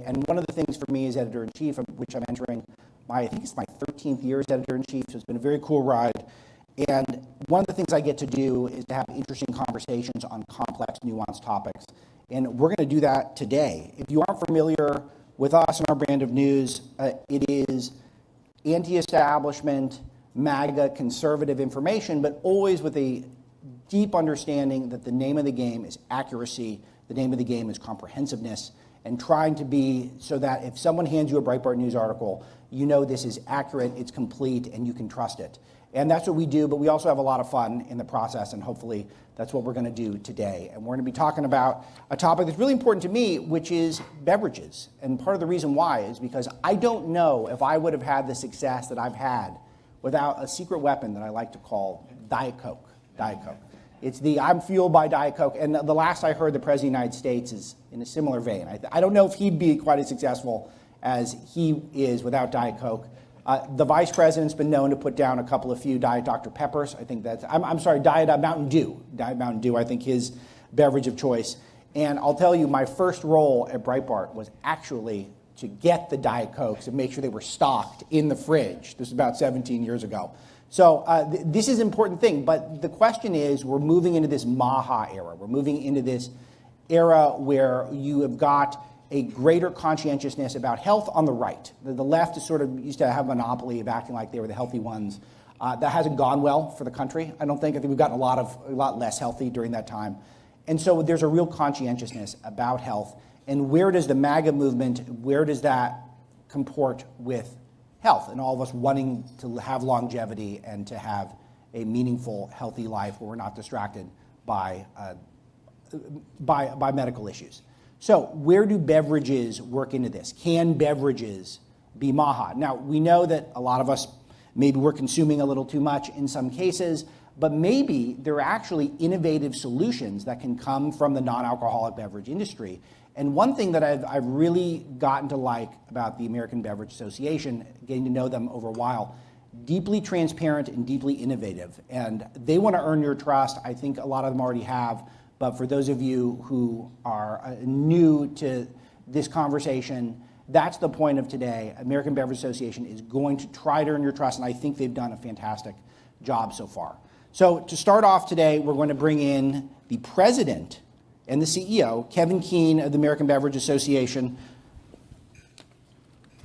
And one of the things for me as editor-in-chief, which I'm entering I think it's my 13th year as editor-in-chief, so it's been a very cool ride. And one of the things I get to do is to have interesting conversations on complex, nuanced topics. And we're going to do that today. If you aren't familiar with us and our brand of news, it is anti-establishment, MAGA, conservative information, but always with a deep understanding that the name of the game is accuracy, the name of the game is comprehensiveness, and trying to be so that if someone hands you a Breitbart News article, you know this is accurate, it's complete, and you can trust it. And that's what we do, but we also have a lot of fun in the process, and hopefully that's what we're going to do today. And we're going to be talking about a topic that's really important to me, which is beverages. And part of the reason why is because I don't know if I would have had the success that I've had without a secret weapon that I like to call Diet Coke. Diet Coke. It's the I'm fueled by Diet Coke. And the last I heard, the President of the United States is in a similar vein. I don't know if he'd be quite as successful as he is without Diet Coke. The vice president's been known to put down a few Diet Dr. Peppers. I think that's, I'm sorry, Diet Mountain Dew. Diet Mountain Dew, I think his beverage of choice. And I'll tell you, my first role at Breitbart was actually to get the Diet Cokes and make sure they were stocked in the fridge. This was about 17 years ago. So this is an important thing, but the question is, we're moving into this MAHA era. We're moving into this era where you have got a greater conscientiousness about health on the right. The left is sort of used to have a monopoly of acting like they were the healthy ones. That hasn't gone well for the country, I don't think. I think we've gotten a lot less healthy during that time. And so there's a real conscientiousness about health. And where does the MAGA movement, where does that comport with health and all of us wanting to have longevity and to have a meaningful, healthy life where we're not distracted by medical issues? So where do beverages work into this? Can beverages be MAHA? Now, we know that a lot of us, maybe we're consuming a little too much in some cases, but maybe there are actually innovative solutions that can come from the non-alcoholic beverage industry. And one thing that I've really gotten to like about the American Beverage Association, getting to know them over a while, deeply transparent and deeply innovative. And they want to earn your trust. I think a lot of them already have. But for those of you who are new to this conversation, that's the point of today. American Beverage Association is going to try to earn your trust, and I think they've done a fantastic job so far. So to start off today, we're going to bring in the president and the CEO, Kevin Keene of the American Beverage Association.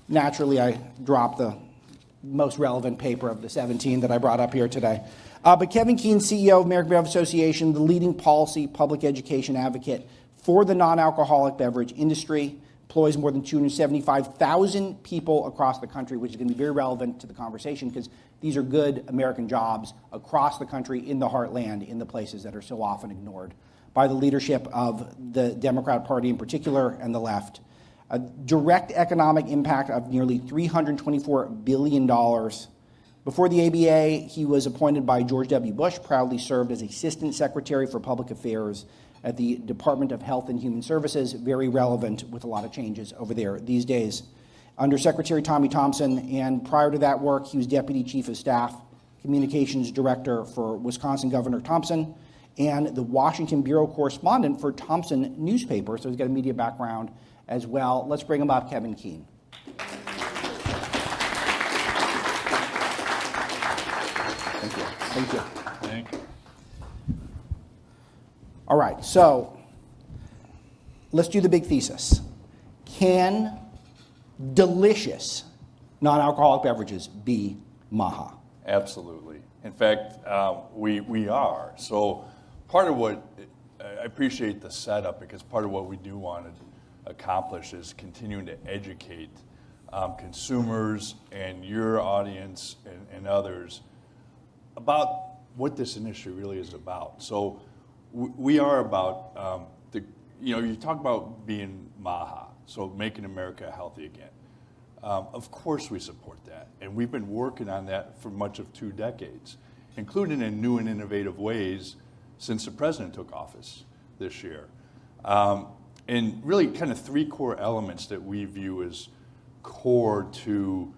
Naturally, I dropped the most relevant paper of the 17 that I brought up here today. But Kevin Keene, CEO of American Beverage Association, the leading policy public education advocate for the non-alcoholic beverage industry, employs more than 275,000 people across the country, which is going to be very relevant to the conversation because these are good American jobs across the country in the heartland, in the places that are so often ignored by the leadership of the Democrat Party in particular and the left. A direct economic impact of nearly $324 billion. Before the ABA, he was appointed by George W. Bush, proudly served as Assistant Secretary for Public Affairs at the Department of Health and Human Services, very relevant with a lot of changes over there these days. Under Secretary Tommy Thompson, and prior to that work, he was Deputy Chief of Staff, Communications Director for Wisconsin Governor Thompson, and the Washington Bureau Correspondent for Thompson newspaper, so he's got a media background as well. Let's bring him up, Kevin Keene. Thank you. Thank you. Thank you. All right, so let's do the big thesis. Can delicious non-alcoholic beverages be MAHA? Absolutely. In fact, we are. So part of what, I appreciate the setup because part of what we do want to accomplish is continuing to educate consumers and your audience and others about what this industry really is about. So we are about, you talk about being MAHA, so making America healthy again. Of course we support that, and we've been working on that for much of 2 decades, including in new and innovative ways since the president took office this year. And really kind of 3 core elements that we view as core to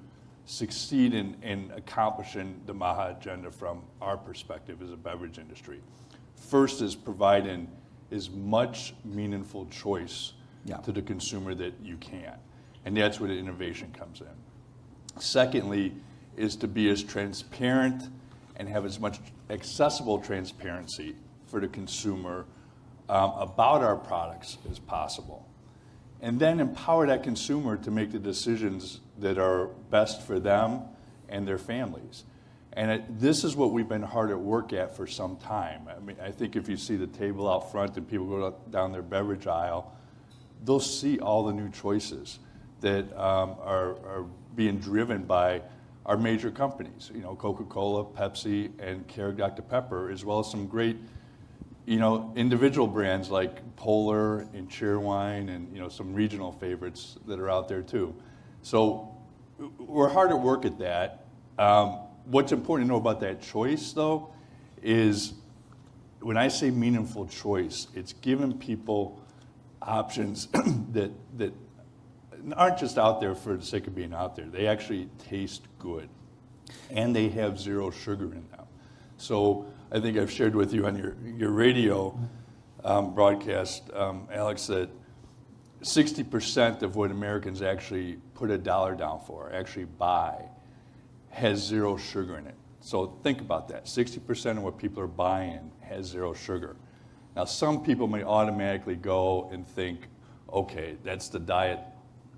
succeed in accomplishing the MAHA agenda from our perspective as a beverage industry. First is providing as much meaningful choice Yeah. to the consumer that you can. And that's where the innovation comes in. Secondly, is to be as transparent and have as much accessible transparency for the consumer about our products as possible. And then empower that consumer to make the decisions that are best for them and their families. And this is what we've been hard at work at for some time. I mean, I think if you see the table out front and people go down their beverage aisle, they'll see all the new choices that are being driven by our major companies, you know, Coca-Cola, Pepsi, and Keurig Dr. Pepper, as well as some great, you know, individual brands like Polar and Cheerwine and, you know, some regional favorites that are out there too. So we're hard at work at that. What's important to know about that choice, though, is when I say meaningful choice, it's giving people options that aren't just out there for the sake of being out there. They actually taste good, and they have zero sugar in them. So I think I've shared with you on your radio broadcast, Alex, that 60% of what Americans actually put $1 down for, actually buy, has zero sugar in it. So think about that. 60% of what people are buying has zero sugar. Now, some people may automatically go and think, okay, that's the diet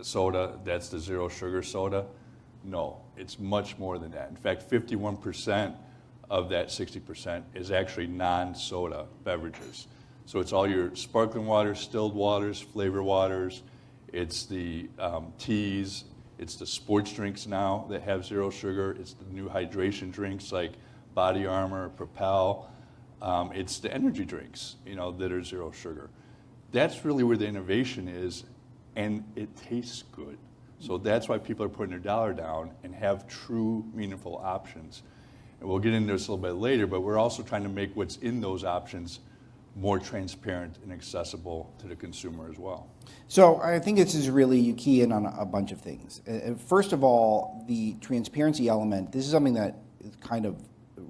soda, that's the zero sugar soda. No, it's much more than that. In fact, 51% of that 60% is actually non-soda beverages. So it's all your sparkling waters, distilled waters, flavor waters, it's the teas, it's the sports drinks now that have zero sugar, it's the new hydration drinks like Body Armor, Propel, it's the energy drinks, you know, that are zero sugar. That's really where the innovation is, and it tastes good. So that's why people are putting their dollar down and have true, meaningful options. And we'll get into this a little bit later, but we're also trying to make what's in those options more transparent and accessible to the consumer as well. So I think this is really, you key in on a bunch of things. First of all, the transparency element, this is something that kind of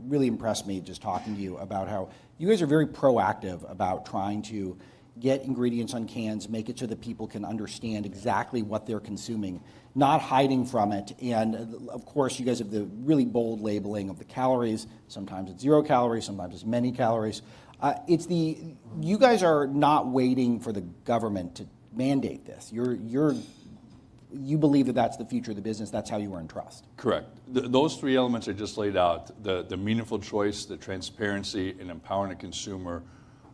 really impressed me just talking to you about how you guys are very proactive about trying to get ingredients on cans, make it so that people can understand exactly what they're consuming, not hiding from it. And of course, you guys have the really bold labeling of the calories. Sometimes it's 0 calories, sometimes it's many calories. You guys are not waiting for the government to mandate this. You believe that that's the future of the business. That's how you earn trust. Correct. Those three elements I just laid out, the meaningful choice, the transparency, and empowering the consumer,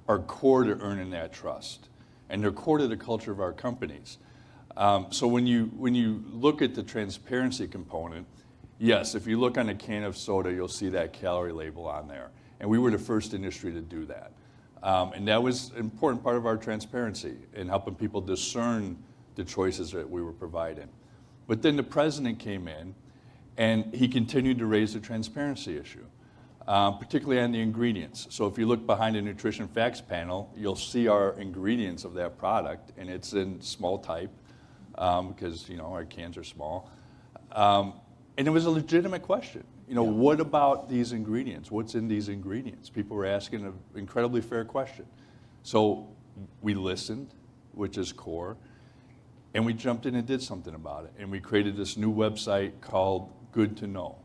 are core to earning that trust, and they're core to the culture of our companies. So when you look at the transparency component, yes, if you look on a can of soda, you'll see that calorie label on there, and we were the first industry to do that, and that was an important part of our transparency in helping people discern the choices that we were providing. But then the president came in, and he continued to raise the transparency issue. Particularly on the ingredients. So if you look behind the nutrition facts panel, you'll see our ingredients of that product, and it's in small type because, you know, our cans are small. And it was a legitimate question. You know, what about these ingredients? What's in these ingredients? People were asking an incredibly fair question. So we listened, which is core, and we jumped in and did something about it. And we created this new website called Good to Know.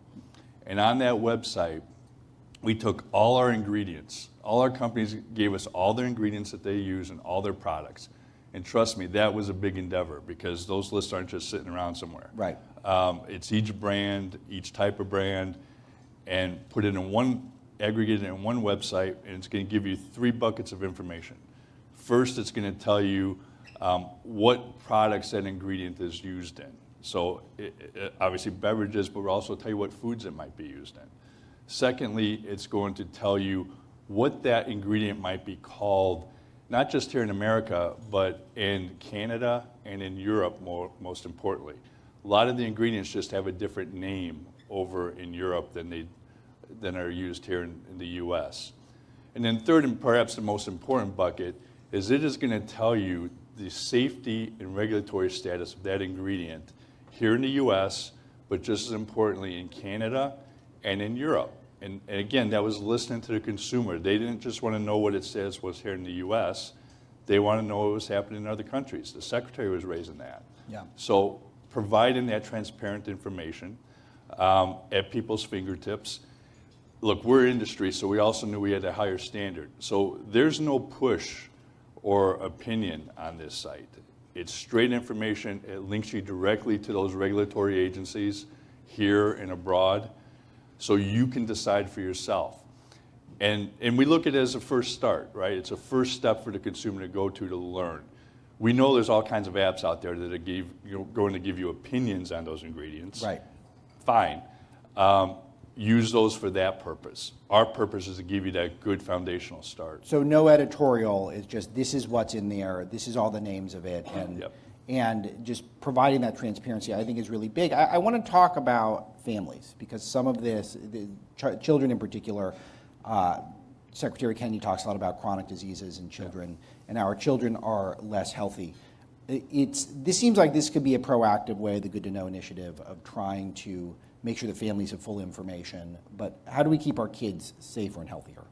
And on that website, we took all our ingredients. All our companies gave us all their ingredients that they use in all their products. And trust me, that was a big endeavor because those lists aren't just sitting around somewhere. Right. It's each brand, each type of brand, and put it in one, aggregated in one website, and it's going to give you 3 buckets of information. First, it's going to tell you what products that ingredient is used in. So obviously beverages, but we'll also tell you what foods it might be used in. Secondly, it's going to tell you what that ingredient might be called, not just here in America, but in Canada and in Europe, most importantly. A lot of the ingredients just have a different name over in Europe than are used here in the US. And then third, and perhaps the most important bucket, is it is going to tell you the safety and regulatory status of that ingredient here in the US, but just as importantly in Canada and in Europe. And again, that was listening to the consumer. They didn't just want to know what its status was here in the US. They want to know what was happening in other countries. The secretary was raising that. Yeah. So providing that transparent information at people's fingertips. Look, we're industry, so we also knew we had a higher standard. So there's no push or opinion on this site. It's straight information. It links you directly to those regulatory agencies here and abroad, so you can decide for yourself. And we look at it as a first start, right? It's a first step for the consumer to go to learn. We know there's all kinds of apps out there that are going to give you opinions on those ingredients. Right. Fine. Use those for that purpose. Our purpose is to give you that good foundational start. So no editorial, it's just this is what's in there, this is all the names of it, and Yep. and just providing that transparency I think is really big. I want to talk about families, because some of this, children in particular, Secretary Kennedy talks a lot about chronic diseases in children, and our children are less healthy. This seems like this could be a proactive way, the Good to Know initiative, of trying to make sure the families have full information, but how do we keep our kids safer and healthier?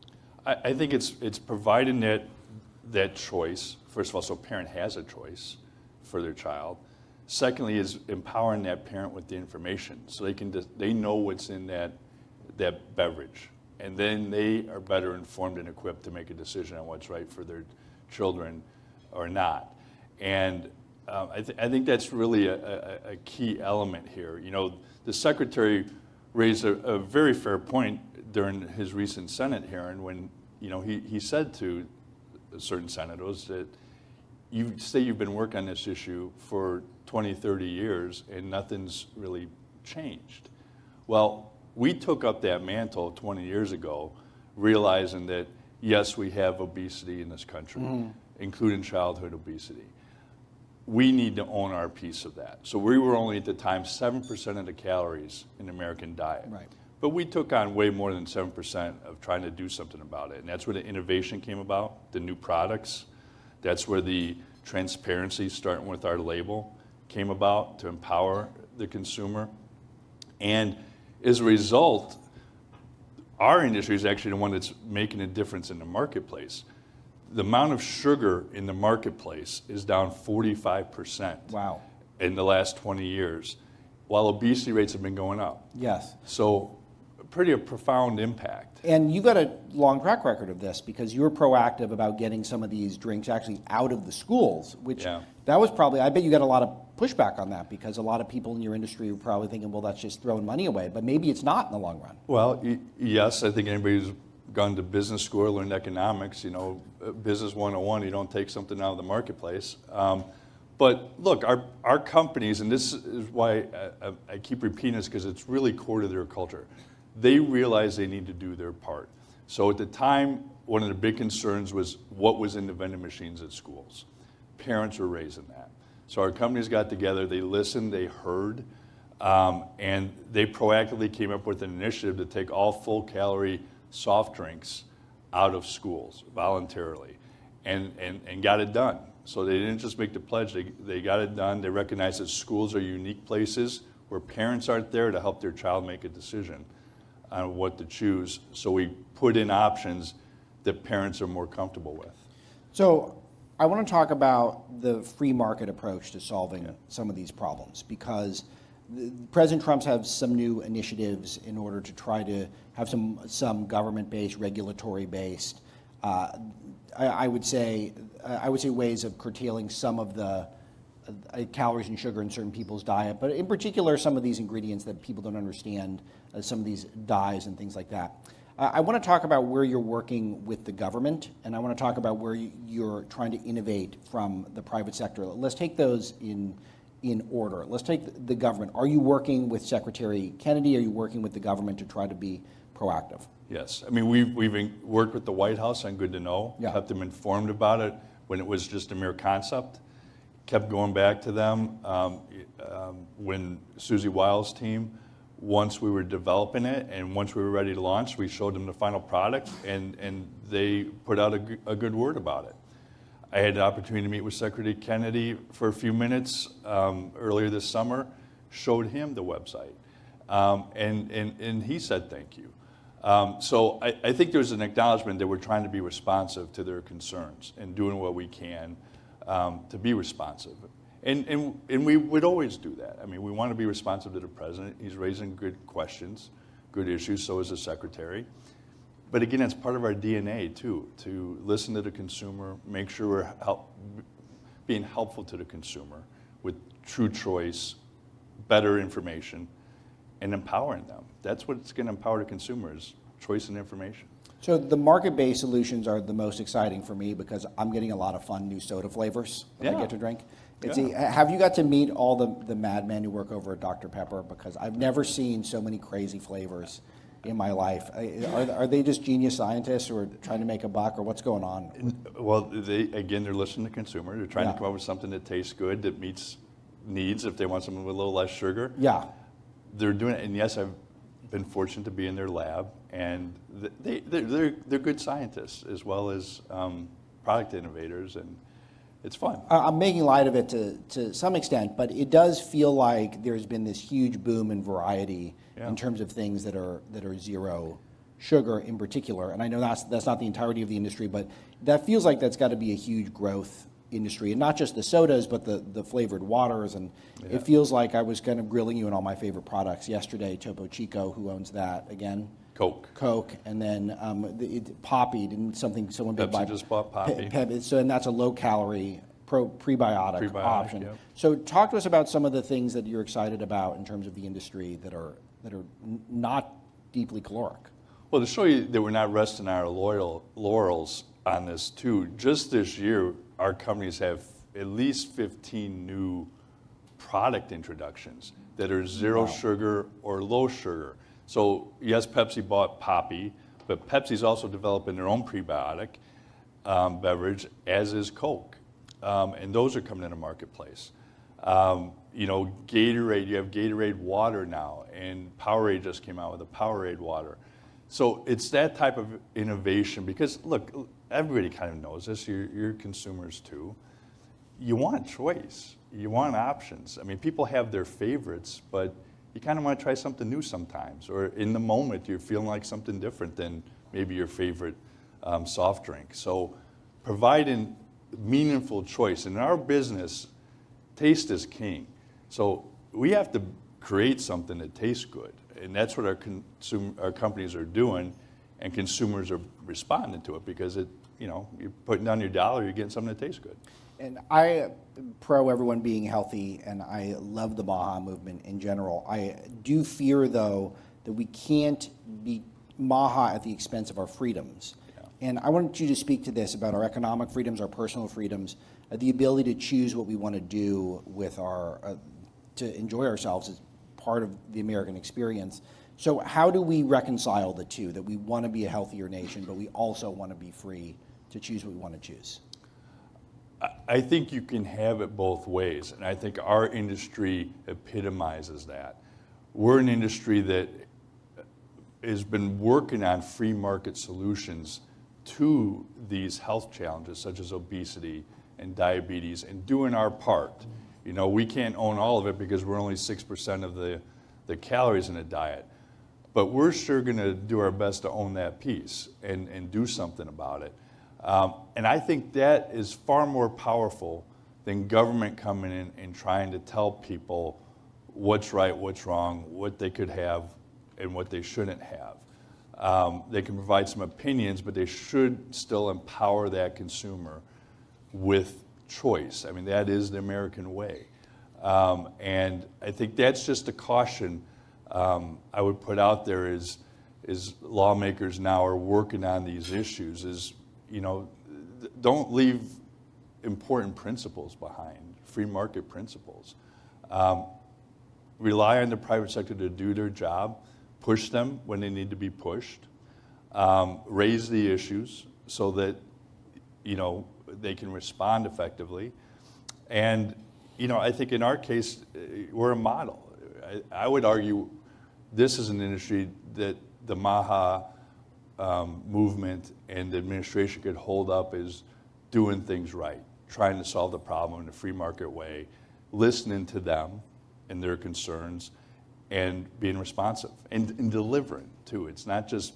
I think it's providing that choice, first of all, so a parent has a choice for their child. Secondly is empowering that parent with the information, so they know what's in that beverage, and then they are better informed and equipped to make a decision on what's right for their children or not. And I think that's really a key element here. You know, the secretary raised a very fair point during his recent Senate hearing when, you know, he said to certain senators that you say you've been working on this issue for 20, 30 years and nothing's really changed. Well, we took up that mantle 20 years ago, realizing that, yes, we have obesity in this country, including childhood obesity. We need to own our piece of that. So we were only at the time 7% of the calories in the American diet. Right. But we took on way more than 7% of trying to do something about it. And that's where the innovation came about, the new products. That's where the transparency, starting with our label, came about to empower the consumer. And as a result, our industry is actually the one that's making a difference in the marketplace. The amount of sugar in the marketplace is down 45%. Wow. In the last 20 years, while obesity rates have been going up. Yes. So a profound impact. And you got a long track record of this, because you were proactive about getting some of these drinks actually out of the schools, which that was probably, I bet you got a lot of pushback on that, because a lot of people in your industry were probably thinking, well, that's just throwing money away, but maybe it's not in the long run. Well, yes, I think anybody who's gone to business school or learned economics, you know, business 101, you don't take something out of the marketplace. But look, our companies, and this is why I keep repeating this, because it's really core to their culture. They realize they need to do their part. So at the time, one of the big concerns was what was in the vending machines at schools. Parents were raising that. So our companies got together, they listened, they heard, and they proactively came up with an initiative to take all full-calorie soft drinks out of schools voluntarily, and got it done. So they didn't just make the pledge, they got it done. They recognized that schools are unique places where parents aren't there to help their child make a decision on what to choose. So we put in options that parents are more comfortable with. So I want to talk about the free market approach to solving some of these problems, because President Trump's have some new initiatives in order to try to have some government-based, regulatory-based, I would say ways of curtailing some of the calories and sugar in certain people's diet, but in particular some of these ingredients that people don't understand, some of these dyes and things like that. I want to talk about where you're working with the government, and I want to talk about where you're trying to innovate from the private sector. Let's take those in order. Let's take the government. Are you working with Secretary Kennedy? Are you working with the government to try to be proactive? Yes, I mean, we've worked with the White House on Good to Know, kept them informed about it when it was just a mere concept, kept going back to them when Susie Wiles' team, once we were developing it and once we were ready to launch, we showed them the final product, and they put out a good word about it. I had the opportunity to meet with Secretary Kennedy for a few minutes earlier this summer, showed him the website, and he said thank you. So I think there's an acknowledgement that we're trying to be responsive to their concerns and doing what we can to be responsive. And we would always do that. I mean, we want to be responsive to the president. He's raising good questions, good issues, so is the secretary. But again, it's part of our DNA too, to listen to the consumer, make sure we're being helpful to the consumer with true choice, better information, and empowering them. That's what's going to empower the consumers, choice and information. So the market-based solutions are the most exciting for me because I'm getting a lot of fun new soda flavors that I get to drink. Have you got to meet all the madmen who work over at Dr. Pepper? Because I've never seen so many crazy flavors in my life. Are they just genius scientists who are trying to make a buck, or what's going on? Well, they're listening to consumers. They're trying to come up with something that tastes good, that meets needs if they want something with a little less sugar. Yeah. They're doing it, and yes, I've been fortunate to be in their lab, and they're good scientists as well as product innovators, and it's fun. I'm making light of it to some extent, but it does feel like there's been this huge boom in variety in terms of things that are zero sugar in particular. And I know that's not the entirety of the industry, but that feels like that's got to be a huge growth industry, and not just the sodas, but the flavored waters. And it feels like I was kind of grilling you on all my favorite products yesterday. Topo Chico, who owns that again? Coke, and then Poppy, didn't someone big buy? Pepsi just bought Poppy. And that's a low-calorie prebiotic option. Yep. So talk to us about some of the things that you're excited about in terms of the industry that are not deeply caloric. Well, to show you that we're not resting our laurels on this too, just this year, our companies have at least 15 new product introductions that are zero sugar or low sugar. So yes, Pepsi bought Poppy, but Pepsi's also developing their own prebiotic beverage, as is Coke. And those are coming in the marketplace. Gatorade, you have Gatorade water now, and Powerade just came out with a Powerade water. So it's that type of innovation, because look, everybody kind of knows this, you're consumers too. You want choice, you want options. I mean, people have their favorites, but you kind of want to try something new sometimes, or in the moment you're feeling like something different than maybe your favorite soft drink. So providing meaningful choice. And in our business, taste is king. So we have to create something that tastes good. And that's what our companies are doing, and consumers are responding to it, because you're putting down your dollar, you're getting something that tastes good. And I pro everyone being healthy, and I love the MAHA movement in general. I do fear, though, that we can't be MAHA at the expense of our freedoms. Yeah. And I want you to speak to this about our economic freedoms, our personal freedoms, the ability to choose what we want to do with to enjoy ourselves as part of the American experience. So how do we reconcile the two, that we want to be a healthier nation, but we also want to be free to choose what we want to choose? I think you can have it both ways, and I think our industry epitomizes that. We're an industry that has been working on free market solutions to these health challenges, such as obesity and diabetes, and doing our part. We can't own all of it because we're only 6% of the calories in a diet, but we're sure going to do our best to own that piece and do something about it. And I think that is far more powerful than government coming in and trying to tell people what's right, what's wrong, what they could have, and what they shouldn't have. They can provide some opinions, but they should still empower that consumer with choice. I mean, that is the American way. And I think that's just a caution I would put out there is lawmakers now are working on these issues, don't leave important principles behind, free market principles. Rely on the private sector to do their job, push them when they need to be pushed, raise the issues so that, they can respond effectively. And, I think in our case, we're a model. I would argue this is an industry that the MAHA movement and the administration could hold up as doing things right, trying to solve the problem in a free market way, listening to them and their concerns, and being responsive and delivering too. It's not just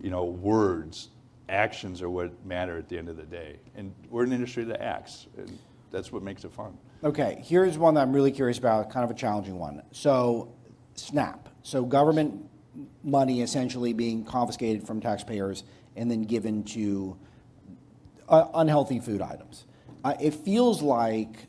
words. Actions are what matter at the end of the day. And we're an industry that acts, and that's what makes it fun. Okay, here's one that I'm really curious about, kind of a challenging one. So, SNAP. So government money essentially being confiscated from taxpayers and then given to unhealthy food items. It feels like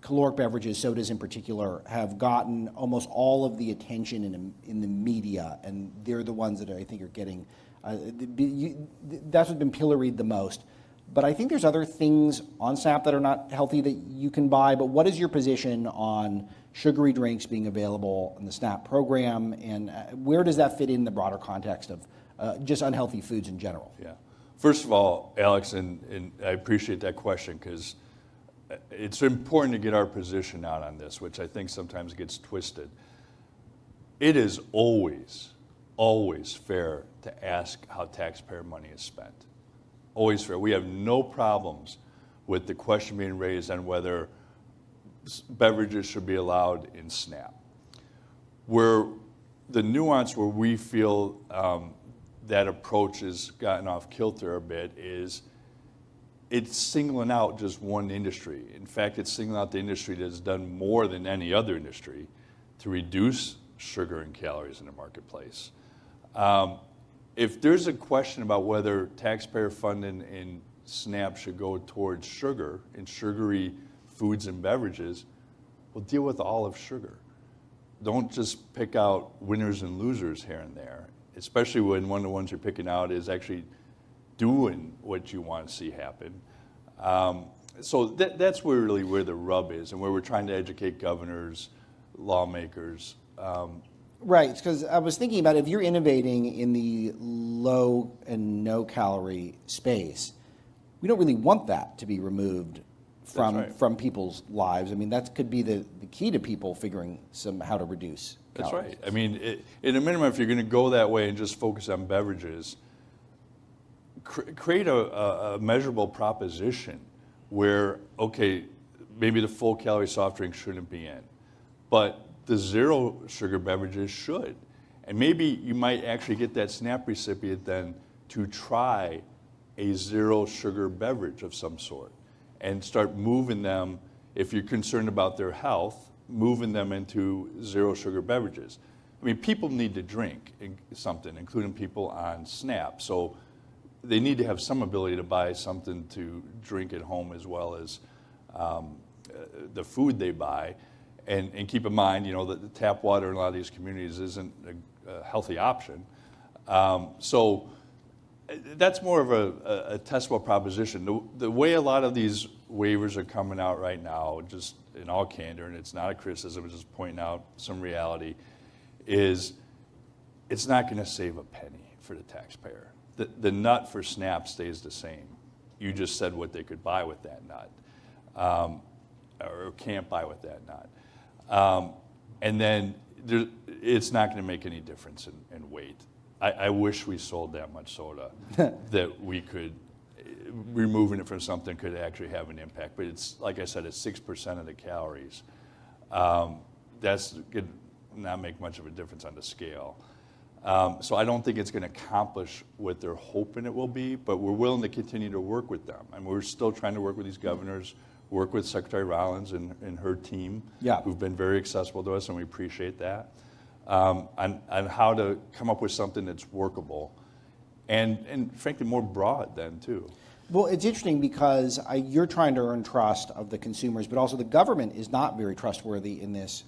caloric beverages, sodas in particular, have gotten almost all of the attention in the media, and they're the ones that I think are getting, that's what's been pilloried the most. But I think there's other things on SNAP that are not healthy that you can buy. But what is your position on sugary drinks being available in the SNAP program, and where does that fit in the broader context of just unhealthy foods in general? Yeah. First of all, Alex, and I appreciate that question because it's important to get our position out on this, which I think sometimes gets twisted. It is always, always fair to ask how taxpayer money is spent. Always fair. We have no problems with the question being raised on whether beverages should be allowed in SNAP. Where the nuance where we feel that approach has gotten off kilter a bit is it's singling out just one industry. In fact, it's singling out the industry that has done more than any other industry to reduce sugar and calories in the marketplace. If there's a question about whether taxpayer funding in SNAP should go towards sugar and sugary foods and beverages, well, deal with all of sugar. Don't just pick out winners and losers here and there, especially when one of the ones you're picking out is actually doing what you want to see happen. So that's really where the rub is, and where we're trying to educate governors, lawmakers. Right, because I was thinking about if you're innovating in the low and no calorie space, we don't really want that to be removed from people's lives. I mean, that could be the key to people figuring how to reduce calories. That's right. I mean, in a minimum, if you're going to go that way and just focus on beverages, create a measurable proposition where, okay, maybe the full calorie soft drink shouldn't be in, but the zero sugar beverages should. And maybe you might actually get that SNAP recipient then to try a zero sugar beverage of some sort and start moving them, if you're concerned about their health, moving them into zero sugar beverages. I mean, people need to drink something, including people on SNAP. So they need to have some ability to buy something to drink at home as well as the food they buy. And keep in mind, that the tap water in a lot of these communities isn't a healthy option. So that's more of a testable proposition. The way a lot of these waivers are coming out right now, just in all candor, and it's not a criticism, it's just pointing out some reality, is it's not going to save a penny for the taxpayer. The nut for SNAP stays the same. You just said what they could buy with that nut, or can't buy with that nut. And then it's not going to make any difference in weight. I wish we sold that much soda that we could, removing it from something could actually have an impact. But it's, like I said, it's 6% of the calories. That's going to not make much of a difference on the scale. So I don't think it's going to accomplish what they're hoping it will be, but we're willing to continue to work with them. And we're still trying to work with these governors, work with Secretary Rollins and her team, who've been very accessible to us, and we appreciate that, on how to come up with something that's workable and frankly, more broad then, too. Well, it's interesting because you're trying to earn trust of the consumers, but also the government is not very trustworthy in this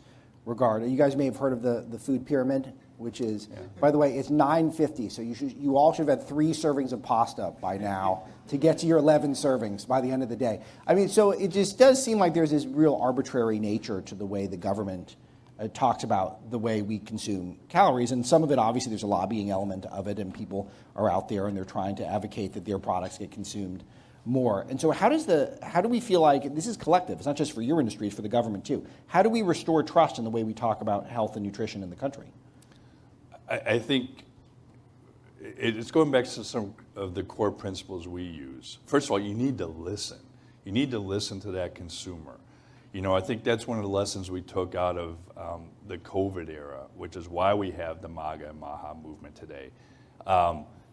regard. You guys may have heard of the food pyramid, which is, by the way, it's $9.50. So you all should have had 3 servings of pasta by now to get to your 11 servings by the end of the day. I mean, so it just does seem like there's this real arbitrary nature to the way the government talks about the way we consume calories. And some of it, obviously, there's a lobbying element of it, and people are out there and they're trying to advocate that their products get consumed more. And so how do we feel like, this is collective, it's not just for your industry, it's for the government too. How do we restore trust in the way we talk about health and nutrition in the country? I think it's going back to some of the core principles we use. First of all, you need to listen. You need to listen to that consumer. I think that's one of the lessons we took out of the COVID era, which is why we have the MAGA and MAHA movement today.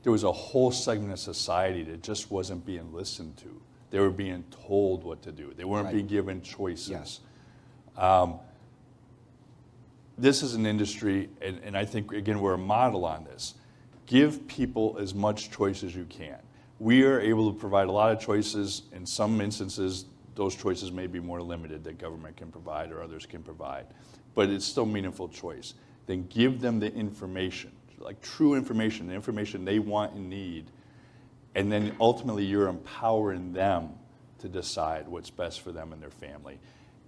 there was a whole segment of society that just wasn't being listened to. They were being told what to do. They weren't being given choices. Yes. This is an industry, and I think, again, we're a model on this. Give people as much choice as you can. We are able to provide a lot of choices. In some instances, those choices may be more limited that government can provide or others can provide, but it's still meaningful choice. Then give them the information, like true information, the information they want and need, and then ultimately you're empowering them to decide what's best for them and their family,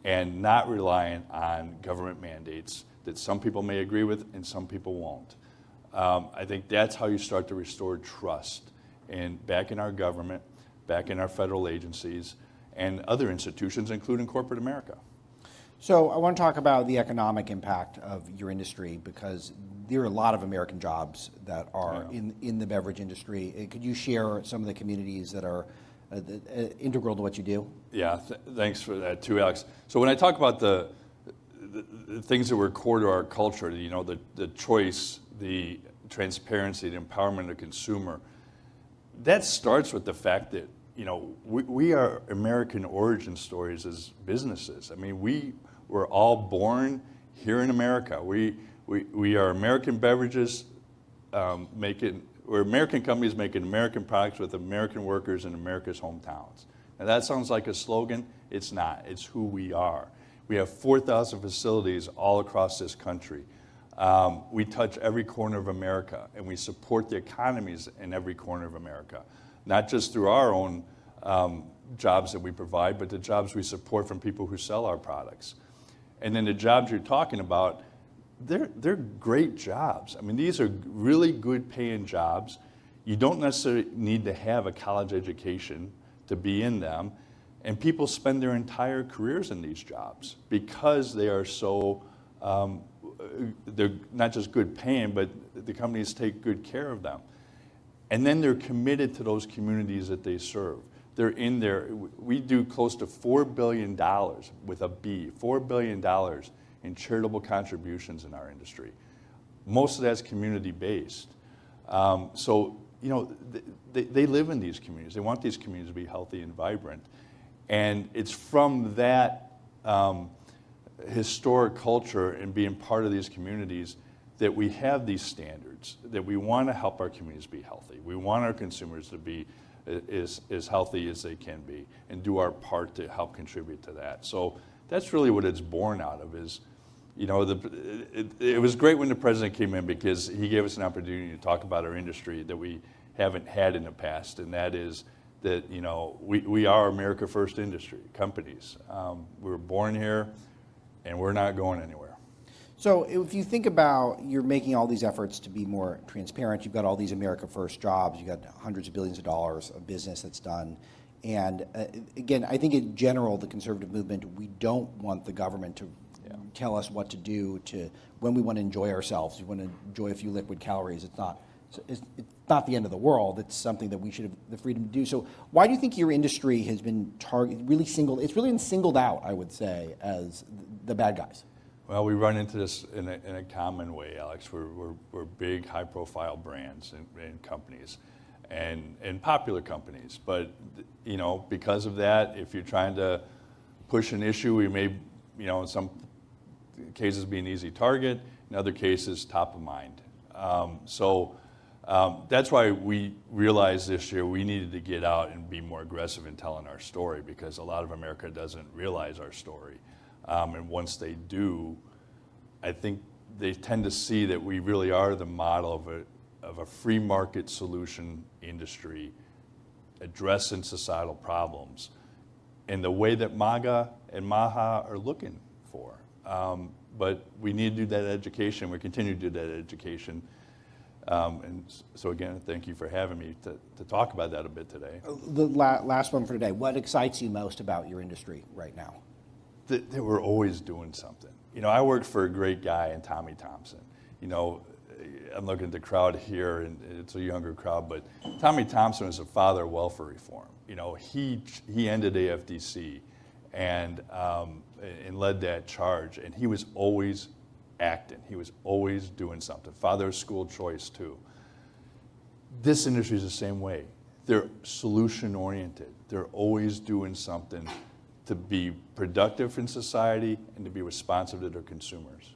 and not relying on government mandates that some people may agree with and some people won't. I think that's how you start to restore trust back in our government, back in our federal agencies, and other institutions, including corporate America. So I want to talk about the economic impact of your industry, because there are a lot of American jobs that are in the beverage industry. Could you share some of the communities that are integral to what you do? Yeah, thanks for that too, Alex. So when I talk about the things that were core to our culture, the choice, the transparency, the empowerment of the consumer, that starts with the fact that we are American origin stories as businesses. I mean, we were all born here in America. We are American beverages we're American companies making American products with American workers in America's hometowns. Now that sounds like a slogan. It's not. It's who we are. We have 4,000 facilities all across this country. We touch every corner of America, and we support the economies in every corner of America, not just through our own jobs that we provide, but the jobs we support from people who sell our products. And then the jobs you're talking about, they're great jobs. I mean, these are really good paying jobs. You don't necessarily need to have a college education to be in them. And people spend their entire careers in these jobs because they are so, they're not just good paying, but the companies take good care of them. And then they're committed to those communities that they serve. They're in there. We do close to $4 billion with a B, $4 billion in charitable contributions in our industry. Most of that's community-based. So, they live in these communities. They want these communities to be healthy and vibrant. And it's from that historic culture and being part of these communities that we have these standards, that we want to help our communities be healthy. We want our consumers to be as healthy as they can be and do our part to help contribute to that. So that's really what it's born out of is, it was great when the president came in because he gave us an opportunity to talk about our industry that we haven't had in the past, and that is that, we are America First industry, companies. We were born here, and we're not going anywhere. So if you think about, you're making all these efforts to be more transparent, you've got all these America First jobs, you've got hundreds of billions of dollars of business that's done. And again, I think in general, the conservative movement, we don't want the government to tell us what to do when we want to enjoy ourselves. We want to enjoy a few liquid calories. It's not the end of the world. It's something that we should have the freedom to do. So why do you think your industry has been it's really been singled out, I would say, as the bad guys? Well, we run into this in a common way, Alex. We're big, high-profile brands and companies, and popular companies. But because of that, if you're trying to push an issue, we may, in some cases, be an easy target. In other cases, top of mind. That's why we realized this year we needed to get out and be more aggressive in telling our story, because a lot of America doesn't realize our story. And once they do, I think they tend to see that we really are the model of a free market solution industry addressing societal problems in the way that MAGA and MAHA are looking for. But we need to do that education. We continue to do that education. And so again, thank you for having me to talk about that a bit today. The last one for today. What excites you most about your industry right now? That we're always doing something. I worked for a great guy in Tommy Thompson. I'm looking at the crowd here, and it's a younger crowd, but Tommy Thompson was a father of welfare reform. He ended AFDC and led that charge, and he was always acting. He was always doing something. Father of school choice too. this industry is the same way. They're solution oriented. They're always doing something to be productive in society and to be responsive to their consumers.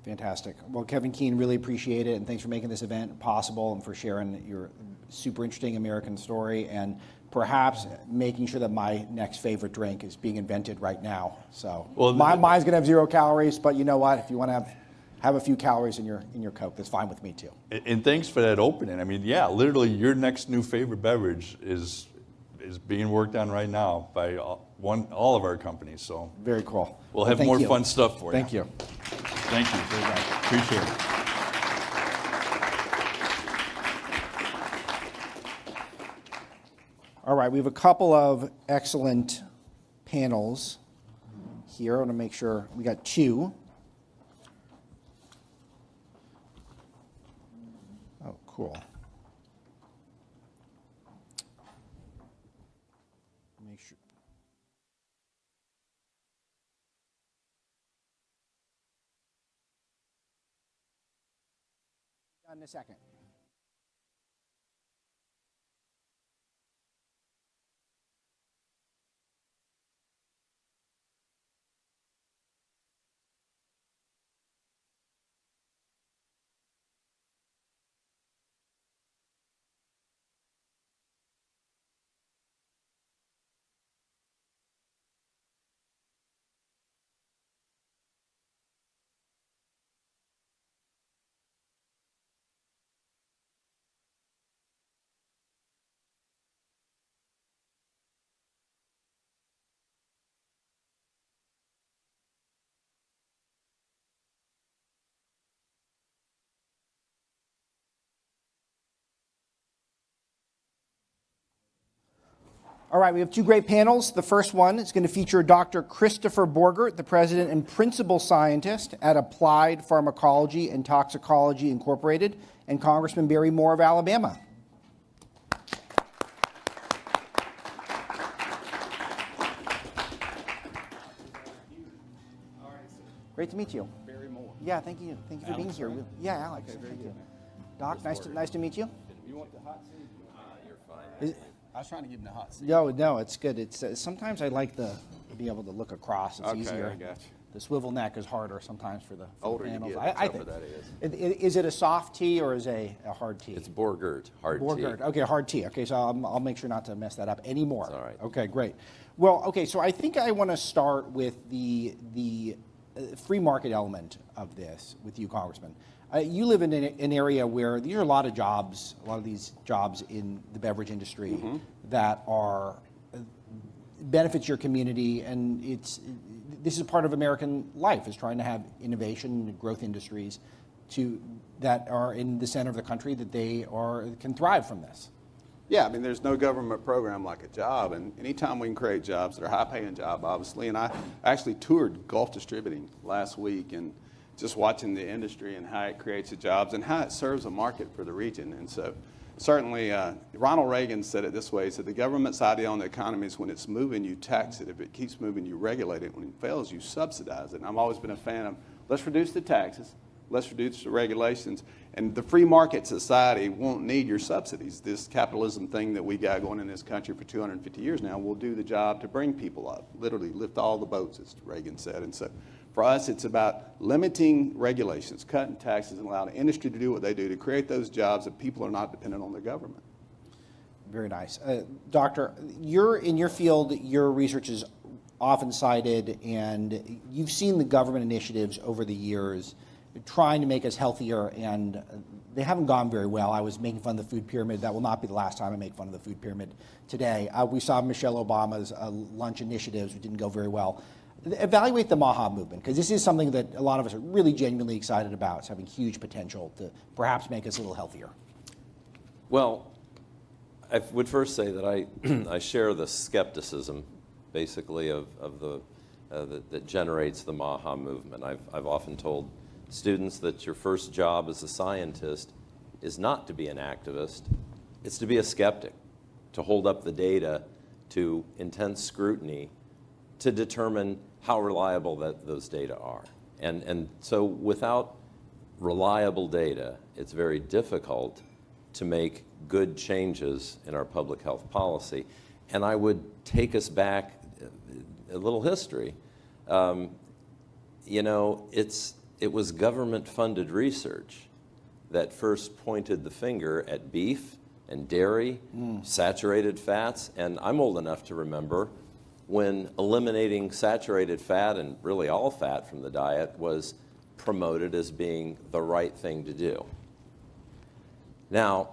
Fantastic. Well, Kevin Keene, really appreciate it, and thanks for making this event possible and for sharing your super interesting American story, and perhaps making sure that my next favorite drink is being invented right now. So Well, mine's going to have 0 calories, but you know what? If you want to have a few calories in your Coke, that's fine with me too. And thanks for that opening. I mean, yeah, literally your next new favorite beverage is being worked on right now by all of our companies. So Very cool. we'll have Thank more you. fun stuff for you. Thank you. Thank you. Appreciate it. All right, we have a couple of excellent panels here. I want to make sure we got 2. Oh, cool. Make sure. Done in a second. All right, we have 2 great panels. The first one is going to feature Dr. Christopher Borgert, the president and principal scientist at Applied Pharmacology and Toxicology Incorporated, and Congressman Barry Moore of Alabama. Great to meet you. Barry Moore. Yeah, thank you. Thank you for being here. right? Yeah, Alex. Okay, very Thank good, you. man. Doc, nice to meet you. You want the hot seat? You're fine. Is- I was trying to give him the hot seat. No, it's good. It's sometimes I like to be able to look across. It's Okay, easier. I got you. The swivel neck is harder sometimes for the Older you panels. get, I the tougher think. that Is it a soft tea or is it a hard tea? It's Borgert, hard tea. Borgert. Okay, hard tea. Okay, so I'll make sure not to mess that up anymore. It's all right. Okay, great. Well, okay, so I think I want to start with the free market element of this with you, Congressman. You live in an area where there are a lot of these jobs in the beverage industry Mm-hmm. that are benefits your community, and this is part of American life, is trying to have innovation and growth industries that are in the center of the country, that can thrive from this. Yeah, I mean, there's no government program like a job, and anytime we can create jobs that are high-paying job, obviously, and I actually toured Gulf Distributing last week, and just watching the industry and how it creates the jobs and how it serves a market for the region. And so certainly, Ronald Reagan said it this way, he said, the government's idea on the economy is when it's moving, you tax it. If it keeps moving, you regulate it. When it fails, you subsidize it. And I've always been a fan of, let's reduce the taxes, let's reduce the regulations, and the free market society won't need your subsidies. This capitalism thing that we got going in this country for 250 years now will do the job to bring people up, literally lift all the boats, as Reagan said. And so for us, it's about limiting regulations, cutting taxes, and allowing the industry to do what they do to create those jobs that people are not dependent on the government. Very nice. Doctor, in your field, your research is often cited, and you've seen the government initiatives over the years trying to make us healthier, and they haven't gone very well. I was making fun of the food pyramid. That will not be the last time I make fun of the food pyramid today. We saw Michelle Obama's lunch initiatives, which didn't go very well. Evaluate the MAHA movement, because this is something that a lot of us are really genuinely excited about. It's having huge potential to perhaps make us a little healthier. Well, I would first say that I share the skepticism, basically, that generates the MAHA movement. I've often told students that your first job as a scientist is not to be an activist, it's to be a skeptic, to hold up the data to intense scrutiny to determine how reliable those data are. And so without reliable data, it's very difficult to make good changes in our public health policy. And I would take us back a little history. You know, it was government-funded research that first pointed the finger at beef and dairy, saturated fats, and I'm old enough to remember when eliminating saturated fat and really all fat from the diet was promoted as being the right thing to do. Now,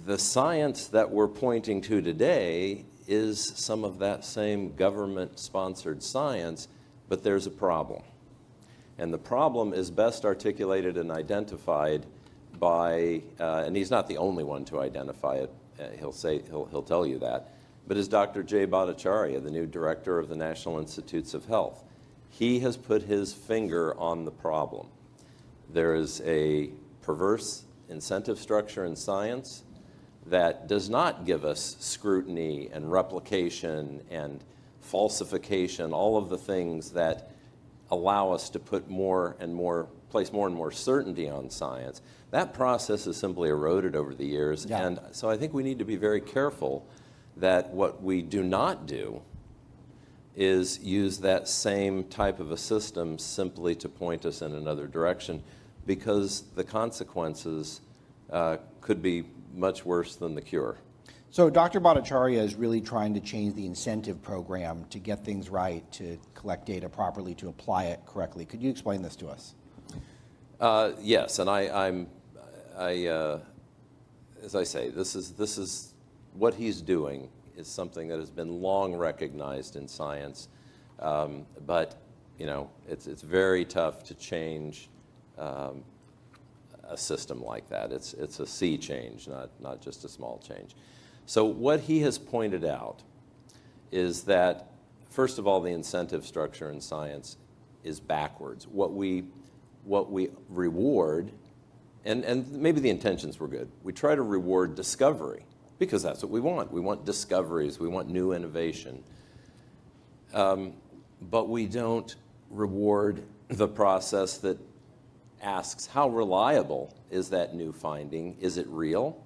the science that we're pointing to today is some of that same government-sponsored science, but there's a problem. And the problem is best articulated and identified by, and he's not the only one to identify it, he'll tell you that, but is Dr. Jay Bhattacharya, the new director of the National Institutes of Health. He has put his finger on the problem. There is a perverse incentive structure in science that does not give us scrutiny and replication and falsification, all of the things that allow us to put place more and more certainty on science. That process has simply eroded over the years. Yeah. And so I think we need to be very careful that what we do not do is use that same type of a system simply to point us in another direction, because the consequences could be much worse than the cure. So Dr. Bhattacharya is really trying to change the incentive program to get things right, to collect data properly, to apply it correctly. Could you explain this to us? Yes, and as I say, this is what he's doing is something that has been long recognized in science, but you know it's very tough to change a system like that. It's a sea change, not just a small change. So what he has pointed out is that, first of all, the incentive structure in science is backwards. What we reward, and maybe the intentions were good, we try to reward discovery because that's what we want. We want discoveries, we want new innovation. But we don't reward the process that asks, how reliable is that new finding? Is it real?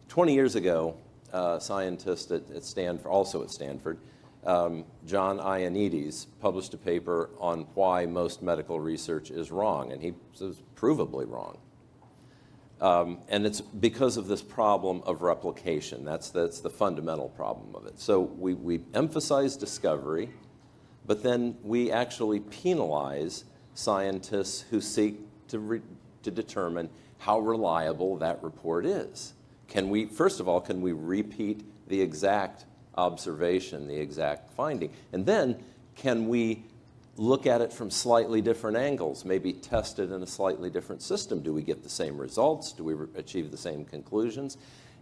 20 years ago, a scientist at Stanford, also at Stanford, John Ioannidis, published a paper on why most medical research is wrong, and he was provably wrong. And it's because of this problem of replication. That's the fundamental problem of it. So we emphasize discovery, but then we actually penalize scientists who seek to determine how reliable that report is. First of all, can we repeat the exact observation, the exact finding? And then, can we look at it from slightly different angles, maybe test it in a slightly different system? Do we get the same results? Do we achieve the same conclusions?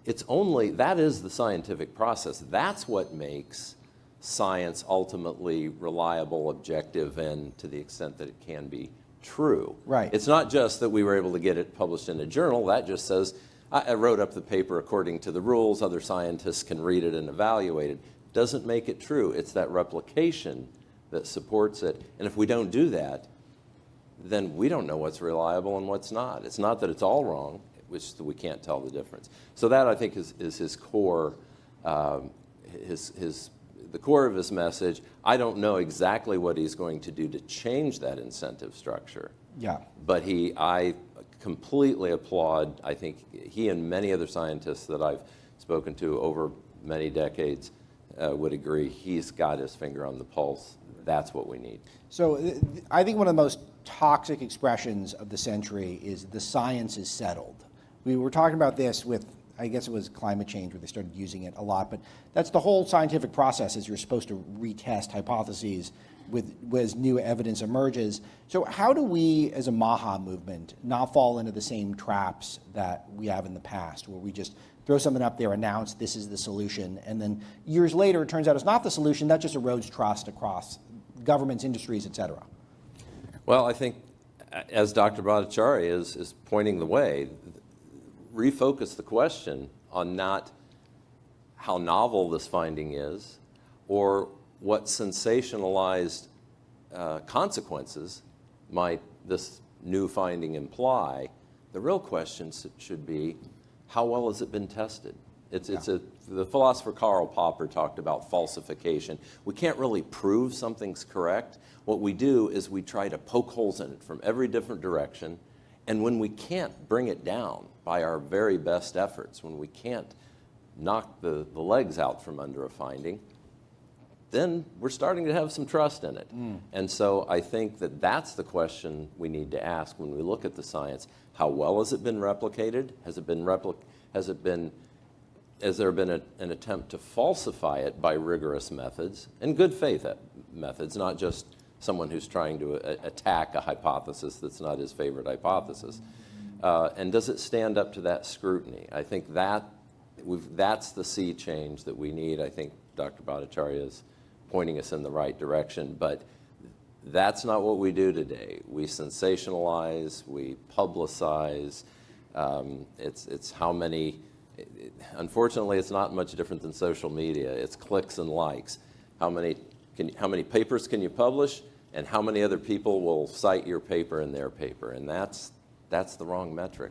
That is the scientific process. That's what makes science ultimately reliable, objective, and to the extent that it can be true. Right. It's not just that we were able to get it published in a journal. That just says, I wrote up the paper according to the rules, other scientists can read it and evaluate it. Doesn't make it true. It's that replication that supports it. And if we don't do that, then we don't know what's reliable and what's not. It's not that it's all wrong, which we can't tell the difference. So that, I think, is his core, the core of his message. I don't know exactly what he's going to do to change that incentive structure. Yeah. But I completely applaud, I think he and many other scientists that I've spoken to over many decades would agree, he's got his finger on the pulse. That's what we need. So I think one of the most toxic expressions of the century is the science is settled. We were talking about this with, I guess it was climate change where they started using it a lot, but that's the whole scientific process, is you're supposed to retest hypotheses as new evidence emerges. So how do we, as a MAHA movement, not fall into the same traps that we have in the past, where we just throw something up there, announce this is the solution, and then years later it turns out it's not the solution? That just erodes trust across governments, industries, et cetera. Well, I think, as Dr. Bhattacharya is pointing the way, refocus the question on not how novel this finding is or what sensationalized consequences might this new finding imply. The real question should be, how well has it been tested? The philosopher Karl Popper talked about falsification. We can't really prove something's correct. What we do is we try to poke holes in it from every different direction. And when we can't bring it down by our very best efforts, when we can't knock the legs out from under a finding, then we're starting to have some trust in it. And so I think that that's the question we need to ask when we look at the science. How well has it been replicated? Has there been an attempt to falsify it by rigorous methods and good faith methods, not just someone who's trying to attack a hypothesis that's not his favorite hypothesis? And does it stand up to that scrutiny? I think that's the sea change that we need. I think Dr. Bhattacharya is pointing us in the right direction, but that's not what we do today. We sensationalize, we publicize. It's how many. Unfortunately, it's not much different than social media. It's clicks and likes. How many papers can you publish, and how many other people will cite your paper in their paper? And that's the wrong metric.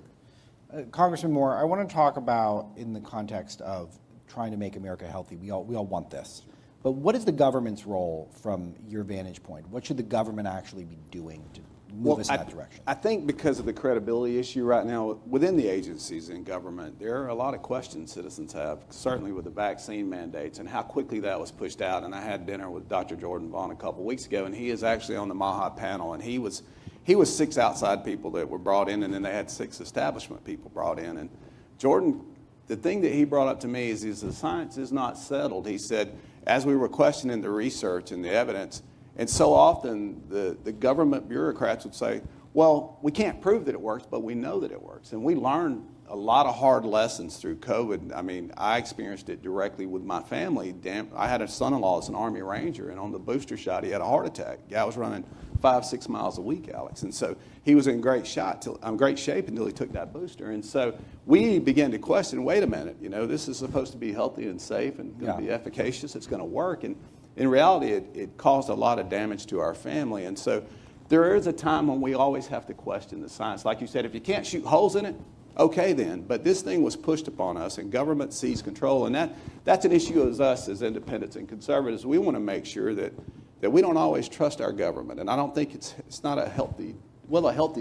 Congressman Moore, I want to talk about in the context of trying to make America healthy. We all want this. But what is the government's role from your vantage point? What should the government actually be doing to move us in that direction? I think because of the credibility issue right now within the agencies in government, there are a lot of questions citizens have, certainly with the vaccine mandates and how quickly that was pushed out. And I had dinner with Dr. Jordan Vaughn a couple weeks ago, and he is actually on the MAHA panel, and he was 6 outside people that were brought in, and then they had 6 establishment people brought in. And Jordan, the thing that he brought up to me is the science is not settled. He said, as we were questioning the research and the evidence, and so often the government bureaucrats would say, well, we can't prove that it works, but we know that it works. And we learned a lot of hard lessons through COVID. I mean, I experienced it directly with my family. I had a son-in-law as an Army Ranger, and on the booster shot, he had a heart attack. Guy was running 5-6 miles a week, Alex. And so he was in great shape until he took that booster. And so we began to question, wait a minute, this is supposed to be healthy and safe and going to be efficacious. It's going to work. And in reality, it caused a lot of damage to our family. And so there is a time when we always have to question the science. Like you said, if you can't shoot holes in it, okay then. But this thing was pushed upon us, and government seized control. And that's an issue as us as independents and conservatives. We want to make sure that we don't always trust our government. And I don't think it's not a healthy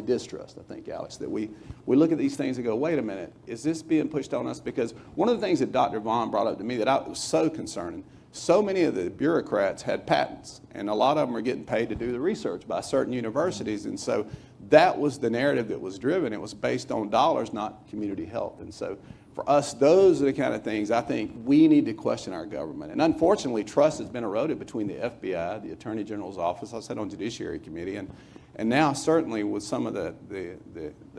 distrust, I think, Alex, that we look at these things and go, wait a minute, is this being pushed on us? Because one of the things that Dr. Vaughn brought up to me that was so concerning, so many of the bureaucrats had patents, and a lot of them were getting paid to do the research by certain universities. And so that was the narrative that was driven. It was based on dollars, not community health. And so for us, those are the kind of things I think we need to question our government. And unfortunately, trust has been eroded between the FBI, the Attorney General's office. I sat on Judiciary Committee, and now certainly with some of the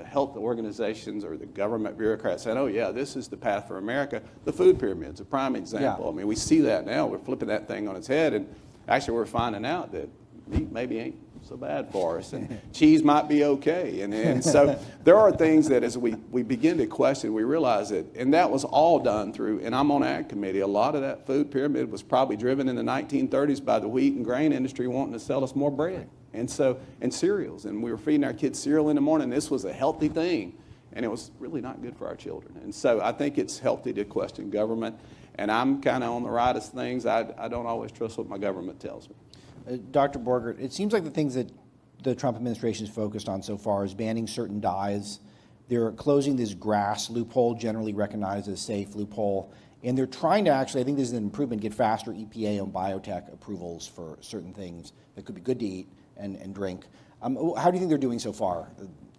health organizations or the government bureaucrats saying, oh yeah, this is the path for America. The food pyramid's a prime example. Yeah. I mean, we see that now. We're flipping that thing on its head, and actually we're finding out that meat maybe ain't so bad for us, and cheese might be okay. And so there are things that as we begin to question, we realize that, and that was all done through, and I'm on Ag Committee, a lot of that food pyramid was probably driven in the 1930s by the wheat and grain industry wanting to sell us more bread and cereals. And we were feeding our kids cereal in the morning. This was a healthy thing, and it was really not good for our children. And so I think it's healthy to question government, and I'm kind of on the right of things. I don't always trust what my government tells me. Dr. Borgert, it seems like the things that the Trump administration is focused on so far is banning certain dyes. They're closing this GRAS loophole, generally recognized as safe loophole, and they're trying to actually, I think this is an improvement, get faster EPA and biotech approvals for certain things that could be good to eat and drink. How do you think they're doing so far,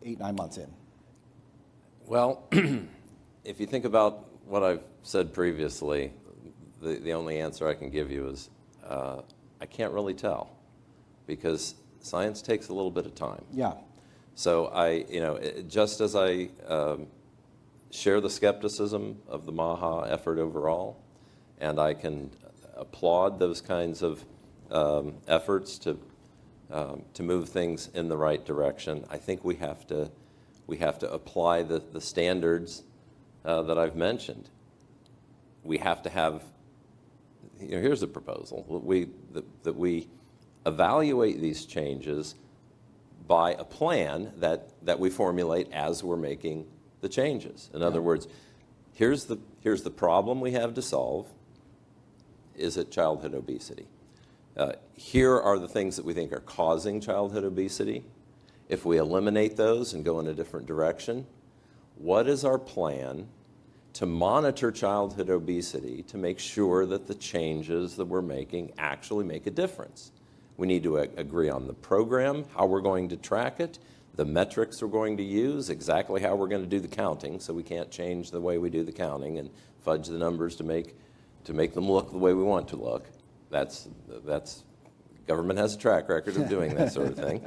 8-9 months in? Well, if you think about what I've said previously, the only answer I can give you is I can't really tell, because science takes a little bit of time. Yeah. So just as I share the skepticism of the MAHA effort overall, and I can applaud those kinds of efforts to move things in the right direction, I think we have to apply the standards that I've mentioned. We have to have. Here's a proposal, that we evaluate these changes by a plan that we formulate as we're making the changes. In other words, here's the problem we have to solve. Is it childhood obesity? Here are the things that we think are causing childhood obesity. If we eliminate those and go in a different direction, what is our plan to monitor childhood obesity to make sure that the changes that we're making actually make a difference? We need to agree on the program, how we're going to track it, the metrics we're going to use, exactly how we're going to do the counting, so we can't change the way we do the counting and fudge the numbers to make them look the way we want to look. That's government has a track record of doing that sort of thing.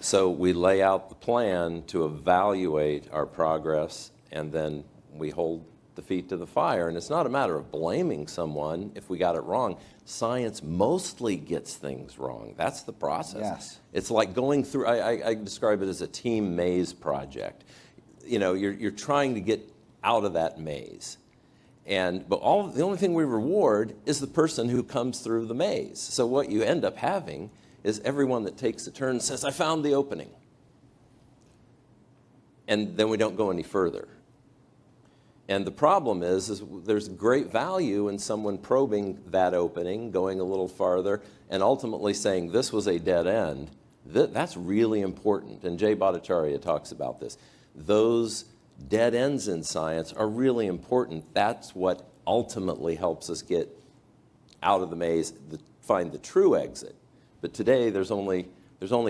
So we lay out the plan to evaluate our progress, and then we hold the feet to the fire. And it's not a matter of blaming someone if we got it wrong. Science mostly gets things wrong. That's the process. Yes. It's like going through, I describe it as a team maze project. You know, you're trying to get out of that maze. But the only thing we reward is the person who comes through the maze. So what you end up having is everyone that takes a turn says, I found the opening. And then we don't go any further. And the problem is there's great value in someone probing that opening, going a little farther, and ultimately saying this was a dead end. That's really important. And Jay Bhattacharya talks about this. Those dead ends in science are really important. That's what ultimately helps us get out of the maze, find the true exit. But today there's only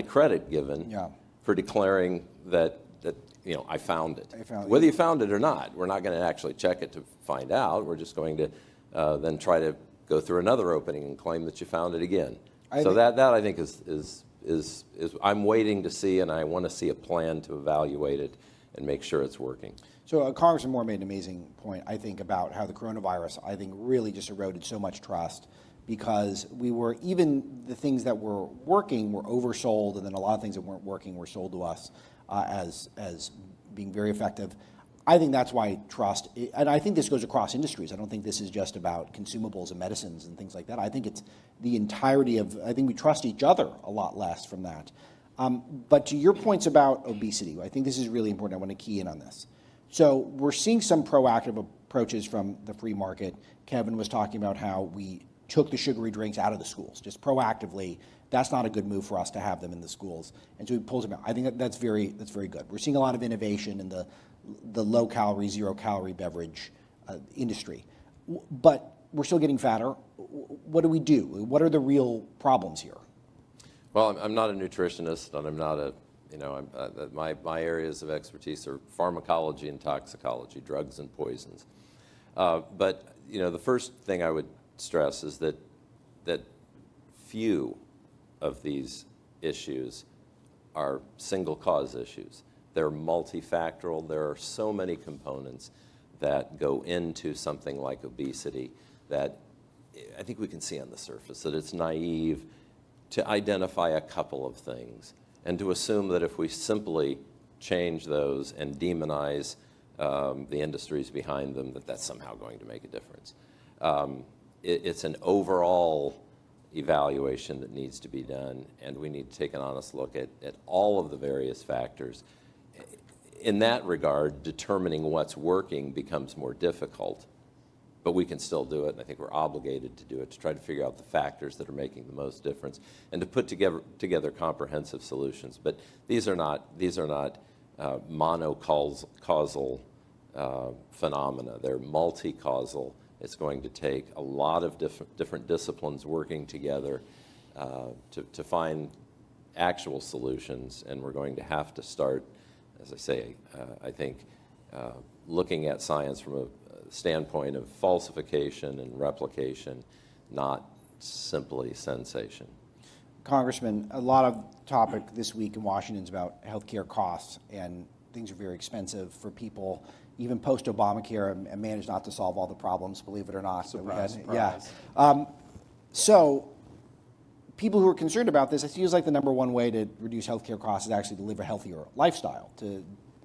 credit given for declaring that I found it. Whether you found it or not, we're not going to actually check it to find out. We're just going to then try to go through another opening and claim that you found it again. That I think is I'm waiting to see, and I want to see a plan to evaluate it and make sure it's working. So Congressman Moore made an amazing point, I think, about how the coronavirus, I think, really just eroded so much trust, because even the things that were working were oversold, and then a lot of things that weren't working were sold to us as being very effective. I think that's why trust, and I think this goes across industries. I don't think this is just about consumables and medicines and things like that. I think it's the entirety I think we trust each other a lot less from that. But to your points about obesity, I think this is really important. I want to key in on this. So we're seeing some proactive approaches from the free market. Kevin was talking about how we took the sugary drinks out of the schools, just proactively. That's not a good move for us to have them in the schools. And so he pulls them out. I think that's very good. We're seeing a lot of innovation in the low-calorie, zero-calorie beverage industry. But we're still getting fatter. What do we do? What are the real problems here? Well, I'm not a nutritionist, and I'm not my areas of expertise are pharmacology and toxicology, drugs and poisons. But the first thing I would stress is that few of these issues are single cause issues. They're multifactorial. There are so many components that go into something like obesity that I think we can see on the surface that it's naive to identify a couple of things and to assume that if we simply change those and demonize the industries behind them, that's somehow going to make a difference. It's an overall evaluation that needs to be done, and we need to take an honest look at all of the various factors. In that regard, determining what's working becomes more difficult, but we can still do it, and I think we're obligated to do it, to try to figure out the factors that are making the most difference and to put together comprehensive solutions. But these are not monocausal phenomena. They're multi-causal. It's going to take a lot of different disciplines working together to find actual solutions, and we're going to have to start, as I say, I think, looking at science from a standpoint of falsification and replication, not simply sensation. Congressman, a lot of topic this week in Washington is about healthcare costs, and things are very expensive for people. Even post-Obamacare, and managed not to solve all the problems, believe it or not. Surprise. Yeah. So people who are concerned about this, it feels like the number one way to reduce healthcare costs is actually to live a healthier lifestyle, to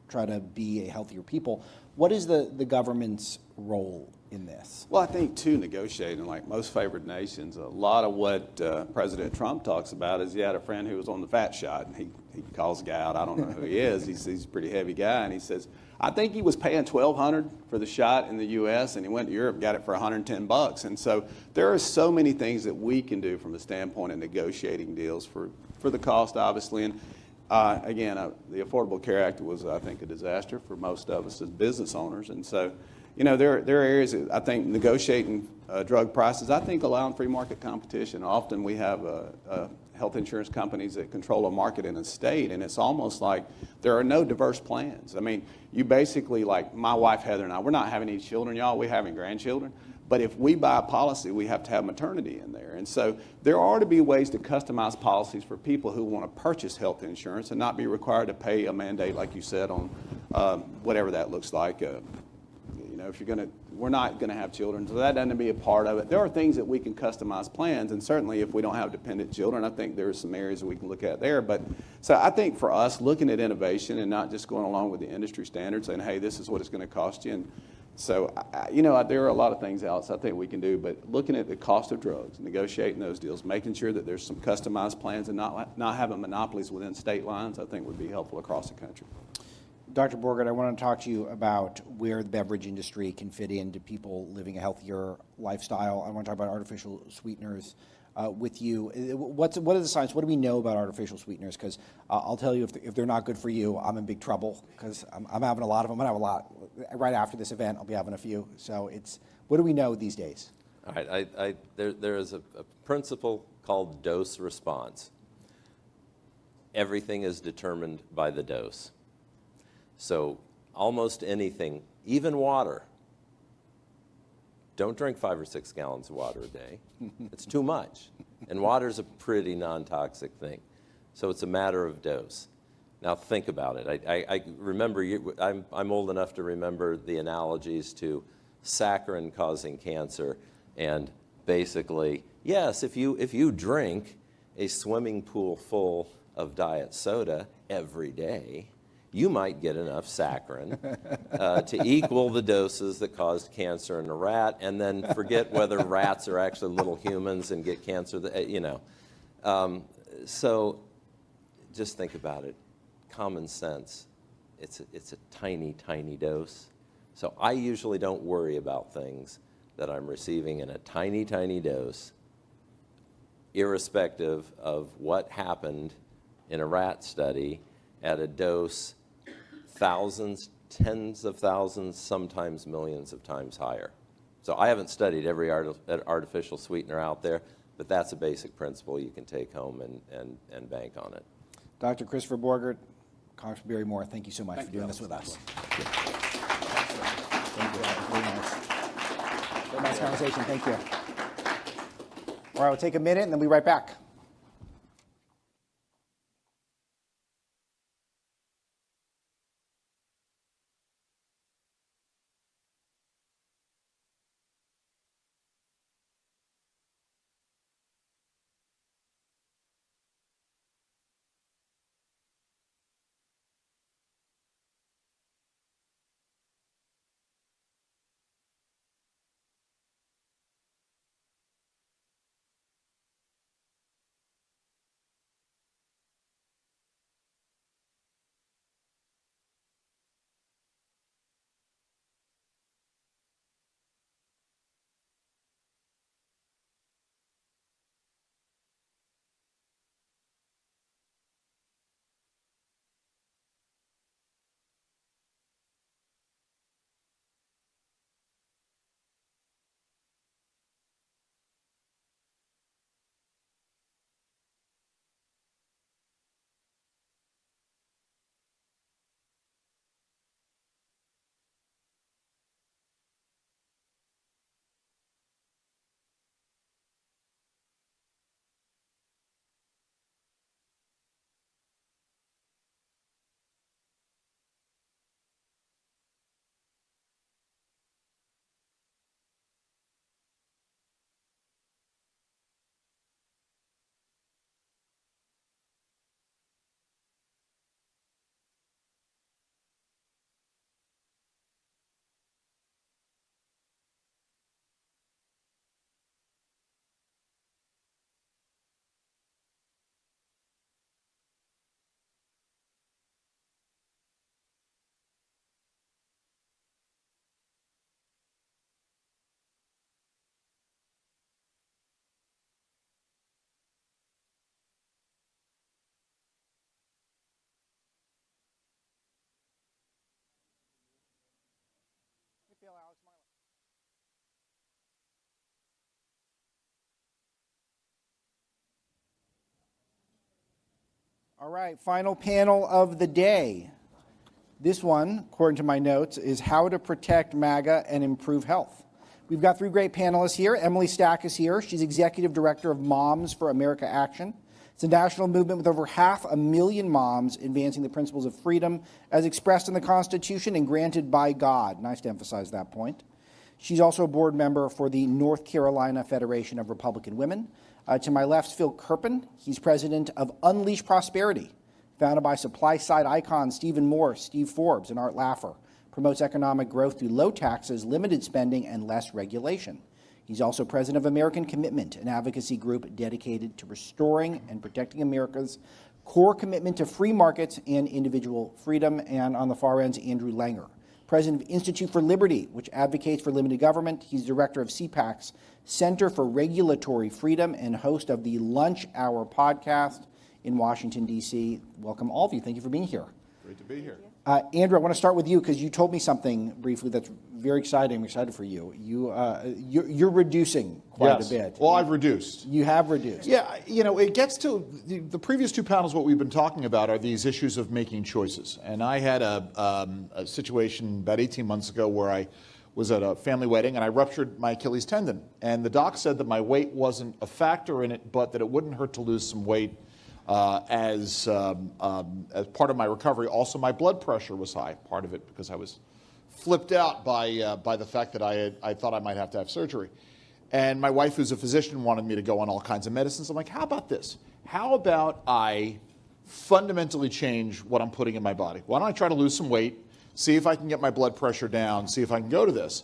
try to be a healthier people. What is the government's role in this? Well, I think, too, negotiating, like most favored nations, a lot of what President Trump talks about is he had a friend who was on the fat shot, and he calls the guy out. I don't know who he is. He's a pretty heavy guy, and he says, I think he was paying $1,200 for the shot in the U.S., and he went to Europe and got it for $110. And so there are so many things that we can do from the standpoint of negotiating deals for the cost, obviously. And again, the Affordable Care Act was, I think, a disaster for most of us as business owners. And so, you know, there are areas that I think negotiating drug prices, I think allowing free market competition. Often we have health insurance companies that control a market in a state, and it's almost like there are no diverse plans. I mean, you basically, like my wife Heather and I, we're not having any children, y'all, we're having grandchildren. But if we buy a policy, we have to have maternity in there. And so there are to be ways to customize policies for people who want to purchase health insurance and not be required to pay a mandate, like you said, on whatever that looks like. You know, if you're going to, we're not going to have children, so that doesn't be a part of it. There are things that we can customize plans, and certainly if we don't have dependent children, I think there are some areas that we can look at there. But so I think for us, looking at innovation and not just going along with the industry standards, saying, hey, this is what it's going to cost you. And so, you know, there are a lot of things else I think we can do, but looking at the cost of drugs, negotiating those deals, making sure that there's some customized plans and not having monopolies within state lines, I think would be helpful across the country. Dr. Borgert, I want to talk to you about where the beverage industry can fit into people living a healthier lifestyle. I want to talk about artificial sweeteners with you. What is the science? What do we know about artificial sweeteners? Because I'll tell you, if they're not good for you, I'm in big trouble because I'm having a lot of them. I'm going to have a lot. Right after this event, I'll be having a few. So what do we know these days? All right, there is a principle called dose response. Everything is determined by the dose. So almost anything, even water. Don't drink 5 or 6 gallons of water a day. It's too much. And water's a pretty non-toxic thing. So it's a matter of dose. Now think about it. I remember, I'm old enough to remember the analogies to saccharin causing cancer. And basically, yes, if you drink a swimming pool full of diet soda every day, you might get enough saccharin to equal the doses that caused cancer in a rat, and then forget whether rats are actually little humans and get cancer, you know. So just think about it. Common sense. It's a tiny, tiny dose. So I usually don't worry about things that I'm receiving in a tiny, tiny dose, irrespective of what happened in a rat study at a dose thousands, tens of thousands, sometimes millions of times higher. So I haven't studied every artificial sweetener out there, but that's a basic principle you can take home and bank on it. Dr. Christopher Borgert, Congressman Barry Moore, thank you so much for doing this with us. Thank you. Very nice. Very nice conversation. Thank you. All right, we'll take a minute and then we'll be right back. All right, final panel of the day. This one, according to my notes, is how to protect MAGA and improve health. We've got three great panelists here. Emily Stack is here. She's Executive Director of Moms for America Action. It's a national movement with over 500,000 moms advancing the principles of freedom as expressed in the Constitution and granted by God. Nice to emphasize that point. She's also a board member for the North Carolina Federation of Republican Women. To my left is Phil Kerpen. He's president of Unleash Prosperity, founded by supply-side icons Stephen Morse, Steve Forbes, and Art Laffer. Promotes economic growth through low taxes, limited spending, and less regulation. He's also president of American Commitment, an advocacy group dedicated to restoring and protecting America's core commitment to free markets and individual freedom. And on the far end is Andrew Langer, president of Institute for Liberty, which advocates for limited government. He's director of CPAC's Center for Regulatory Freedom and host of the Lunch Hour podcast in Washington, D.C. Welcome, all of you. Thank you for being here. Great to be here. Andrew, I want to start with you because you told me something briefly that's very exciting. I'm excited for you. You're reducing quite a bit. Well, I've reduced. You have reduced. Yeah, it gets to the previous two panels. What we've been talking about are these issues of making choices. And I had a situation about 18 months ago where I was at a family wedding and I ruptured my Achilles tendon. And the doc said that my weight wasn't a factor in it, but that it wouldn't hurt to lose some weight as part of my recovery. Also, my blood pressure was high. Part of it because I was flipped out by the fact that I thought I might have to have surgery. And my wife, who's a physician, wanted me to go on all kinds of medicines. I'm like, how about this? How about I fundamentally change what I'm putting in my body? Why don't I try to lose some weight, see if I can get my blood pressure down, see if I can go to this.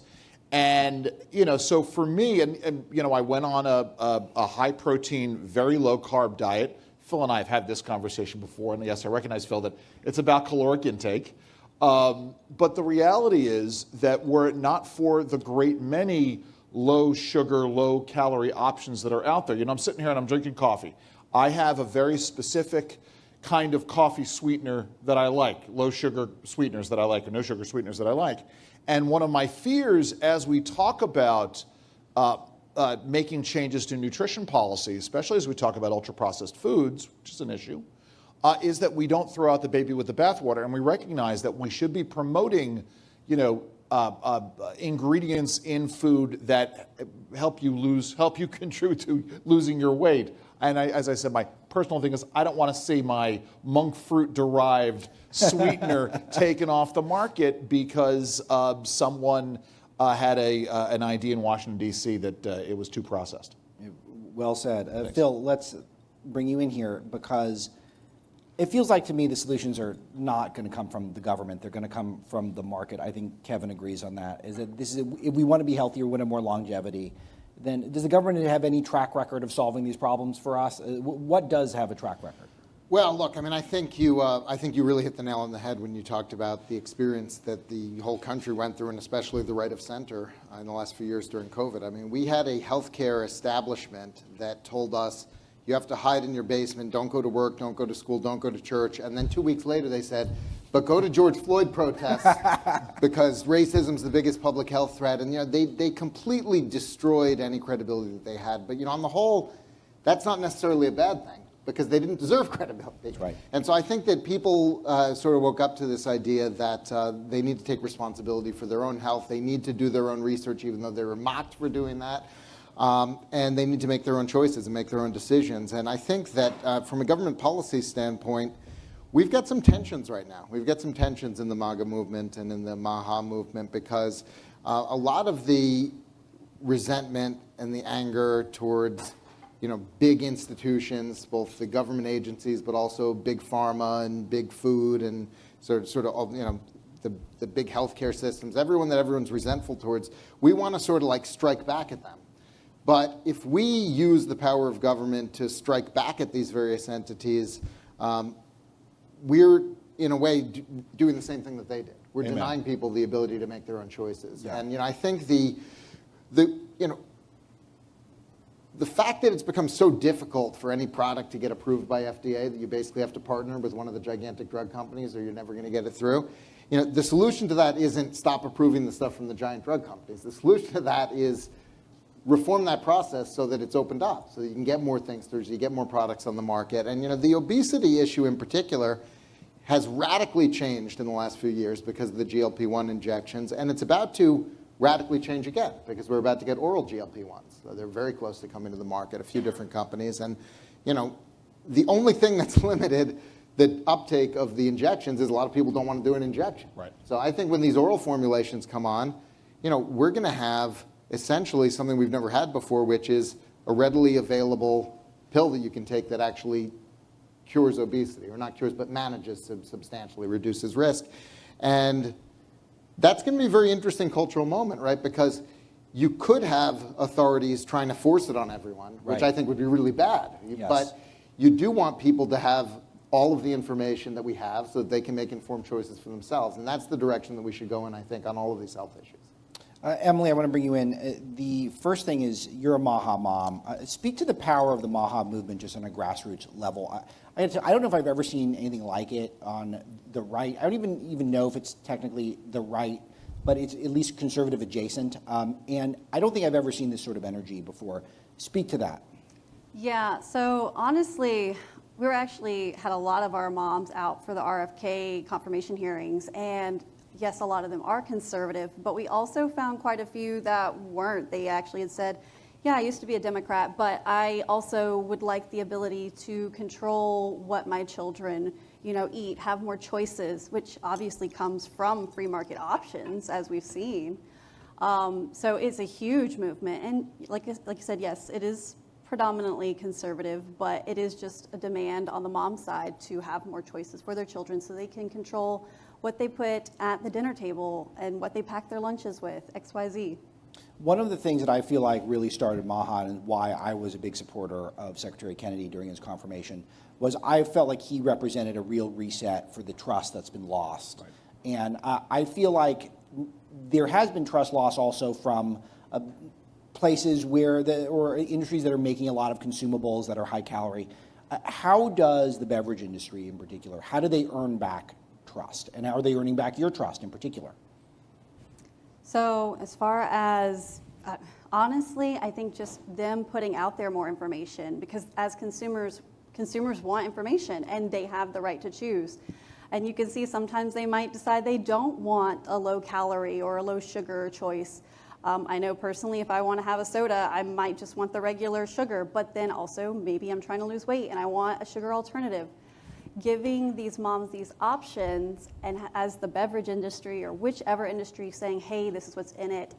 And, so for me, and I went on a high protein, very low carb diet. Phil and I have had this conversation before, and yes, I recognize, Phil, that it's about caloric intake. But the reality is that were it not for the great many low sugar, low calorie options that are out there, I'm sitting here and I'm drinking coffee. I have a very specific kind of coffee sweetener that I like, low sugar sweeteners that I like, or no sugar sweeteners that I like. And one of my fears as we talk about making changes to nutrition policy, especially as we talk about ultra-processed foods, which is an issue, is that we don't throw out the baby with the bathwater, and we recognize that we should be promoting, ingredients in food that help you contribute to losing your weight. And as I said, my personal thing is I don't want to see my monk fruit-derived sweetener taken off the market because someone had an idea in Washington, D.C. that it was too processed. Well said. Phil, let's bring you in here because it feels like to me the solutions are not going to come from the government. They're going to come from the market. I think Kevin agrees on that. Is that if we want to be healthier, we want more longevity, then does the government have any track record of solving these problems for us? What does have a track record? Well, look, I think you really hit the nail on the head when you talked about the experience that the whole country went through, and especially the right of center in the last few years during COVID. We had a healthcare establishment that told us you have to hide in your basement, don't go to work, don't go to school, don't go to church, and then 2 weeks later they said, but go to George Floyd protests because racism's the biggest public health threat, and they completely destroyed any credibility that they had. But on the whole, that's not necessarily a bad thing, because they didn't deserve credibility. That's right. And so I think that people sort of woke up to this idea that they need to take responsibility for their own health. They need to do their own research, even though they were mocked for doing that. And they need to make their own choices and make their own decisions. And I think that from a government policy standpoint, we've got some tensions right now. We've got some tensions in the MAGA movement and in the MAHA movement because a lot of the resentment and the anger towards big institutions, both the government agencies, but also big pharma and big food and sort of the big healthcare systems, everyone that everyone's resentful towards, we want to sort of strike back at them. But if we use the power of government to strike back at these various entities, we're in a way doing the same thing that they did. We're Amen. denying people the ability to make their own choices. Yeah. And I think the fact that it's become so difficult for any product to get approved by FDA that you basically have to partner with one of the gigantic drug companies or you're never going to get it through, the solution to that isn't stop approving the stuff from the giant drug companies. The solution to that is reform that process so that it's opened up, so that you can get more things through, so you get more products on the market. And the obesity issue in particular has radically changed in the last few years because of the GLP-1 injections, and it's about to radically change again because we're about to get oral GLP-1s. So they're very close to coming to the market, a few different companies. And the only thing that's limited the uptake of the injections is a lot of people don't want to do an injection. Right. So I think when these oral formulations come on, we're going to have essentially something we've never had before, which is a readily available pill that you can take that actually cures obesity, or not cures, but manages to substantially reduces risk. And that's going to be a very interesting cultural moment, right? Because you could have authorities trying to force it on everyone, which Right. I think would be really bad. Yes. But you do want people to have all of the information that we have so that they can make informed choices for themselves. And that's the direction that we should go in, I think, on all of these health issues. Emily, I want to bring you in. The first thing is you're a MAHA mom. Speak to the power of the MAHA movement just on a grassroots level. I don't know if I've ever seen anything like it on the right. I don't even know if it's technically the right, but it's at least conservative adjacent. And I don't think I've ever seen this sort of energy before. Speak to that. Yeah, so honestly, we actually had a lot of our moms out for the RFK confirmation hearings, and yes, a lot of them are conservative, but we also found quite a few that weren't. They actually had said, yeah, I used to be a Democrat, but I also would like the ability to control what my children, eat, have more choices, which obviously comes from free market options, as we've seen. So it's a huge movement, and like you said, yes, it is predominantly conservative, but it is just a demand on the mom side to have more choices for their children so they can control what they put at the dinner table and what they pack their lunches with, XYZ. One of the things that I feel like really started MAHA and why I was a big supporter of Secretary Kennedy during his confirmation was I felt like he represented a real reset for the trust that's been lost. Right. And I feel like there has been trust loss also from places or industries that are making a lot of consumables that are high calorie. How does the beverage industry in particular, how do they earn back trust? And how are they earning back your trust in particular? So as far as, honestly, I think just them putting out there more information, because as consumers want information and they have the right to choose. And you can see sometimes they might decide they don't want a low calorie or a low sugar choice. I know personally if I want to have a soda, I might just want the regular sugar, but then also maybe I'm trying to lose weight and I want a sugar alternative. Giving these moms these options, and as the beverage industry or whichever industry saying, hey, this is what's in it,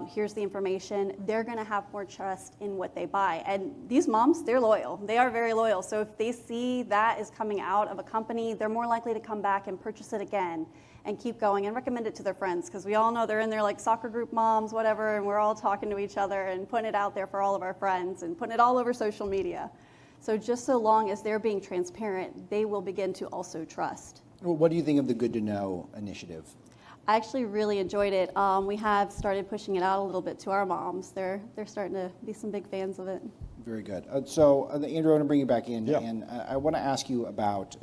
here's the information, they're going to have more trust in what they buy. And these moms, they're loyal. They are very loyal. So if they see that is coming out of a company, they're more likely to come back and purchase it again and keep going and recommend it to their friends, because we all know they're in their like soccer group moms, whatever, and we're all talking to each other and putting it out there for all of our friends and putting it all over social media. So just so long as they're being transparent, they will begin to also trust. What do you think of the Good to Know initiative? I actually really enjoyed it. We have started pushing it out a little bit to our moms. They're starting to be some big fans of it. Very good. So Andrew, I want to bring you back in, Yeah. and I want to ask you about,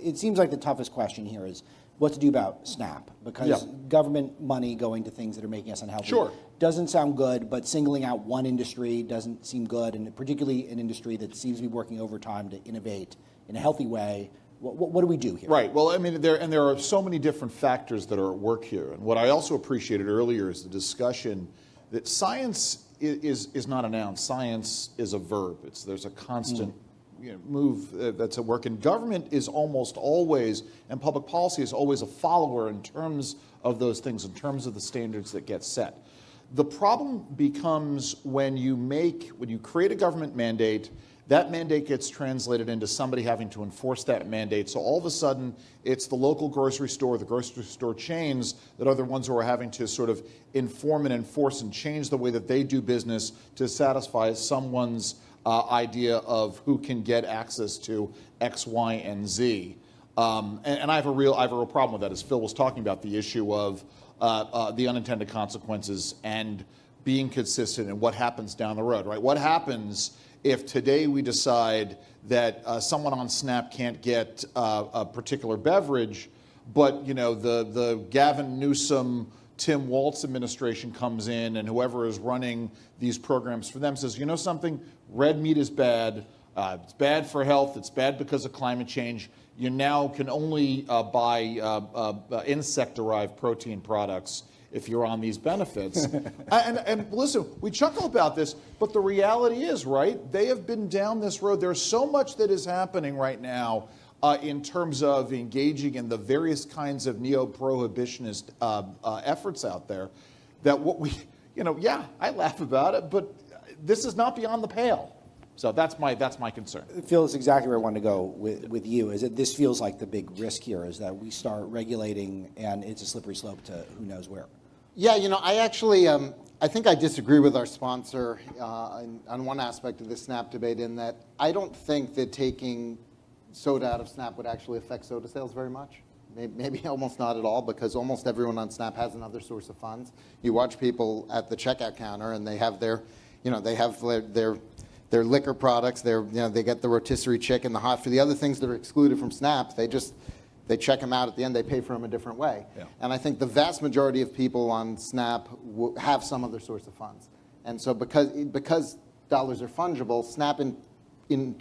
it seems like the toughest question here is what to do about SNAP, because Yeah. government money going to things that are making us unhealthy Sure. doesn't sound good, but singling out one industry doesn't seem good, and particularly an industry that seems to be working overtime to innovate in a healthy way. What do we do here? Right. Well, I mean, there are so many different factors that are at work here. And what I also appreciated earlier is the discussion that science is not a noun. Science is a verb. There's a constant move that's at work. And government is almost always, and public policy is always a follower in terms of those things, in terms of the standards that get set. The problem becomes when you create a government mandate, that mandate gets translated into somebody having to enforce that mandate. So all of a sudden, it's the local grocery store, the grocery store chains that are the ones who are having to sort of inform and enforce and change the way that they do business to satisfy someone's idea of who can get access to X, Y, and Z. And I have a real problem with that, as Phil was talking about the issue of the unintended consequences and being consistent and what happens down the road, right? What happens if today we decide that someone on SNAP can't get a particular beverage, but the Gavin Newsom Tim Walt's administration comes in and whoever is running these programs for them says, you know something, red meat is bad, it's bad for health, it's bad because of climate change. You now can only buy insect-derived protein products if you're on these benefits. and listen, we chuckle about this, but the reality is, right, they have been down this road. There's so much that is happening right now in terms of engaging in the various kinds of neo-prohibitionist efforts out there that what we, yeah, I laugh about it, but this is not beyond the pale. So that's my concern. Phil, is exactly where I wanted to go with you, is that this feels like the big risk here, is that we start regulating and it's a slippery slope to who knows where. Yeah, I actually, I think I disagree with our sponsor on one aspect of the SNAP debate in that I don't think that taking soda out of SNAP would actually affect soda sales very much. Maybe almost not at all, because almost everyone on SNAP has another source of funds. You watch people at the checkout counter and they have their liquor products, they get the rotisserie chicken, the hot, for the other things that are excluded from SNAP, they check them out at the end, they pay for them a different way. Yeah. And I think the vast majority of people on SNAP have some other source of funds. And so because dollars are fungible, SNAP in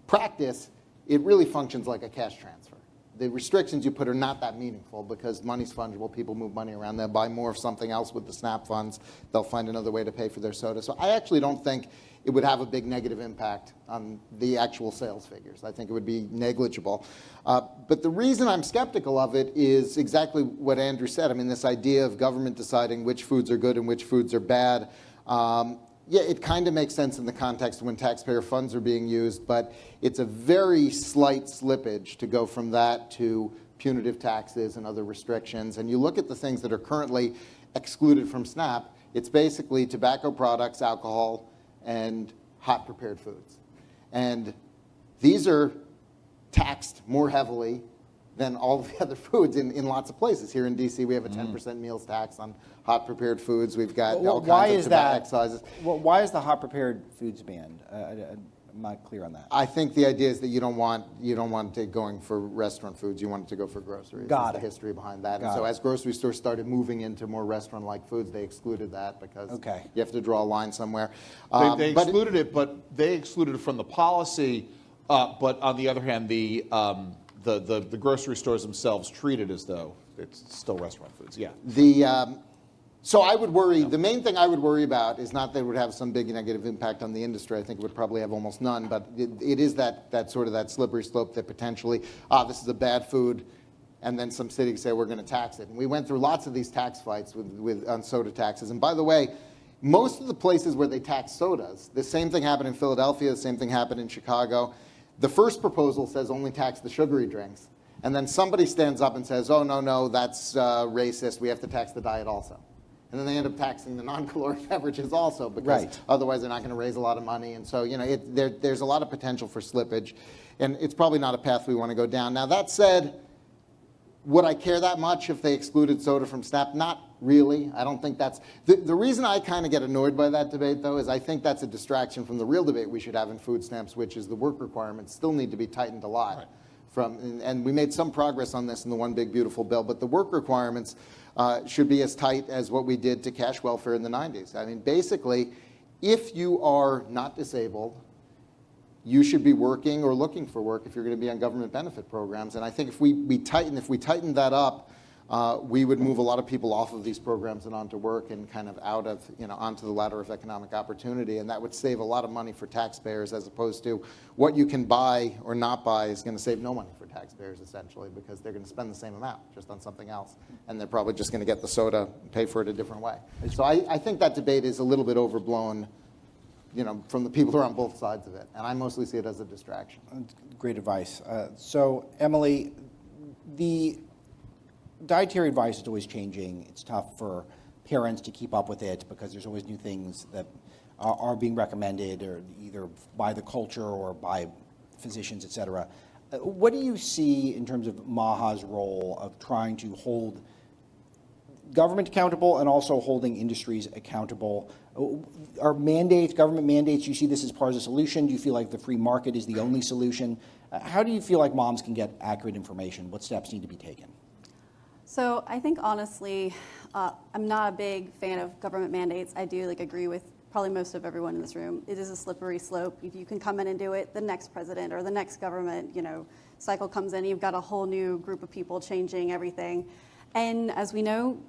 practice, it really functions like a cash transfer. The restrictions you put are not that meaningful because money's fungible, people move money around, they'll buy more of something else with the SNAP funds, they'll find another way to pay for their soda. So I actually don't think it would have a big negative impact on the actual sales figures. I think it would be negligible. But the reason I'm skeptical of it is exactly what Andrew said. I mean, this idea of government deciding which foods are good and which foods are bad. Yeah, it kind of makes sense in the context when taxpayer funds are being used, but it's a very slight slippage to go from that to punitive taxes and other restrictions. And you look at the things that are currently excluded from SNAP, it's basically tobacco products, alcohol, and hot prepared foods. And these are taxed more heavily than all of the other foods in lots of places. Here in DC, we have a 10% meals tax on hot prepared foods. We've got all kinds of tobacco excises. Why is the hot prepared foods banned? I'm not clear on that. I think the idea is that you don't want it going for restaurant foods. You want it to go for groceries. Got That's it. the history behind that. Got And so it. as grocery stores started moving into more restaurant-like foods, they excluded that because Okay. you have to draw a line somewhere. They excluded it, but they excluded it from the policy. But on the other hand, the grocery stores themselves treat it as though it's still restaurant foods. Yeah. So I would worry, the main thing I would worry about is not that it would have some big negative impact on the industry. I think it would probably have almost none, but it is that sort of that slippery slope that potentially, this is a bad food, and then some cities say we're going to tax it. And we went through lots of these tax fights on soda taxes. And by the way, most of the places where they tax sodas, the same thing happened in Philadelphia, the same thing happened in Chicago. The first proposal says only tax the sugary drinks. And then somebody stands up and says, oh, no, that's racist. We have to tax the diet also. And then they end up taxing the non-caloric beverages also because Right. otherwise they're not going to raise a lot of money. And so, there's a lot of potential for slippage. And it's probably not a path we want to go down. Now, that said, would I care that much if they excluded soda from SNAP? Not really. I don't think that's... The reason I kind of get annoyed by that debate, though, is I think that's a distraction from the real debate we should have in food stamps, which is the work requirements still need to be tightened a lot. Right. And we made some progress on this in the One Big Beautiful Bill, but the work requirements should be as tight as what we did to cash welfare in the 90s. I mean, basically, if you are not disabled, you should be working or looking for work if you're going to be on government benefit programs. And I think if we tighten that up, we would move a lot of people off of these programs and onto work and kind of out of, onto the ladder of economic opportunity. And that would save a lot of money for taxpayers as opposed to what you can buy or not buy is going to save no money for taxpayers essentially because they're going to spend the same amount just on something else. And they're probably just going to get the soda, pay for it a different way. So I think that debate is a little bit overblown, from the people who are on both sides of it. And I mostly see it as a distraction. Great advice. So, Emily, the dietary advice is always changing. It's tough for parents to keep up with it because there's always new things that are being recommended or either by the culture or by physicians, et cetera. What do you see in terms of MAHA's role of trying to hold government accountable and also holding industries accountable? Are government mandates, do you see this as part of the solution? Do you feel like the free market is the only solution? How do you feel like moms can get accurate information? What steps need to be taken? So I think honestly, I'm not a big fan of government mandates. I do agree with probably most of everyone in this room. It is a slippery slope. If you can come in and do it, the next president or the next government, cycle comes in, you've got a whole new group of people changing everything. And as we know,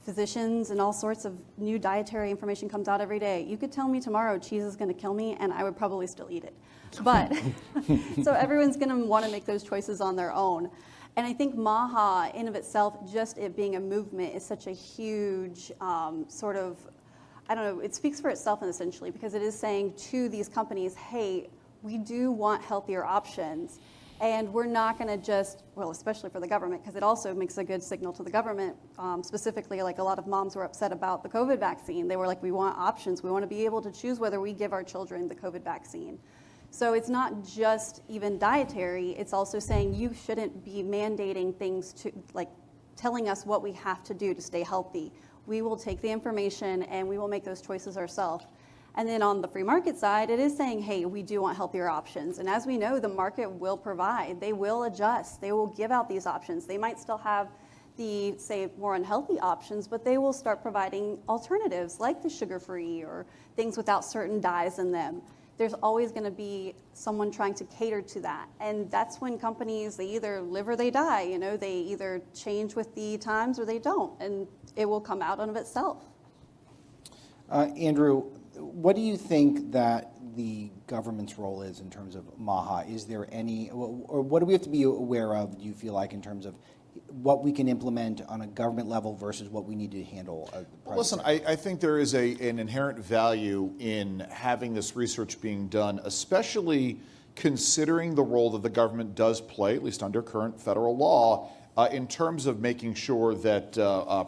physicians and all sorts of new dietary information comes out every day. You could tell me tomorrow cheese is going to kill me, and I would probably still eat it. But so everyone's going to want to make those choices on their own. And I think MAHA, in of itself, just it being a movement, is such a huge sort of, I don't know, it speaks for itself essentially, because it is saying to these companies, hey, we do want healthier options. And we're not going to just, well, especially for the government, because it also makes a good signal to the government, specifically a lot of moms were upset about the COVID vaccine. They were like, we want options. We want to be able to choose whether we give our children the COVID vaccine. So it's not just even dietary, it's also saying you shouldn't be mandating things to, telling us what we have to do to stay healthy. We will take the information and we will make those choices ourselves. And then on the free market side, it is saying, hey, we do want healthier options. And as we know, the market will provide. They will adjust. They will give out these options. They might still have the, say, more unhealthy options, but they will start providing alternatives like the sugar-free or things without certain dyes in them. There's always going to be someone trying to cater to that. And that's when companies, they either live or they die. They either change with the times or they don't. And it will come out of itself. Andrew, what do you think that the government's role is in terms of MAHA? Is there any, or what do we have to be aware of, do you feel like, in terms of what we can implement on a government level versus what we need to handle? Listen, I think there is an inherent value in having this research being done, especially considering the role that the government does play, at least under current federal law, in terms of making sure that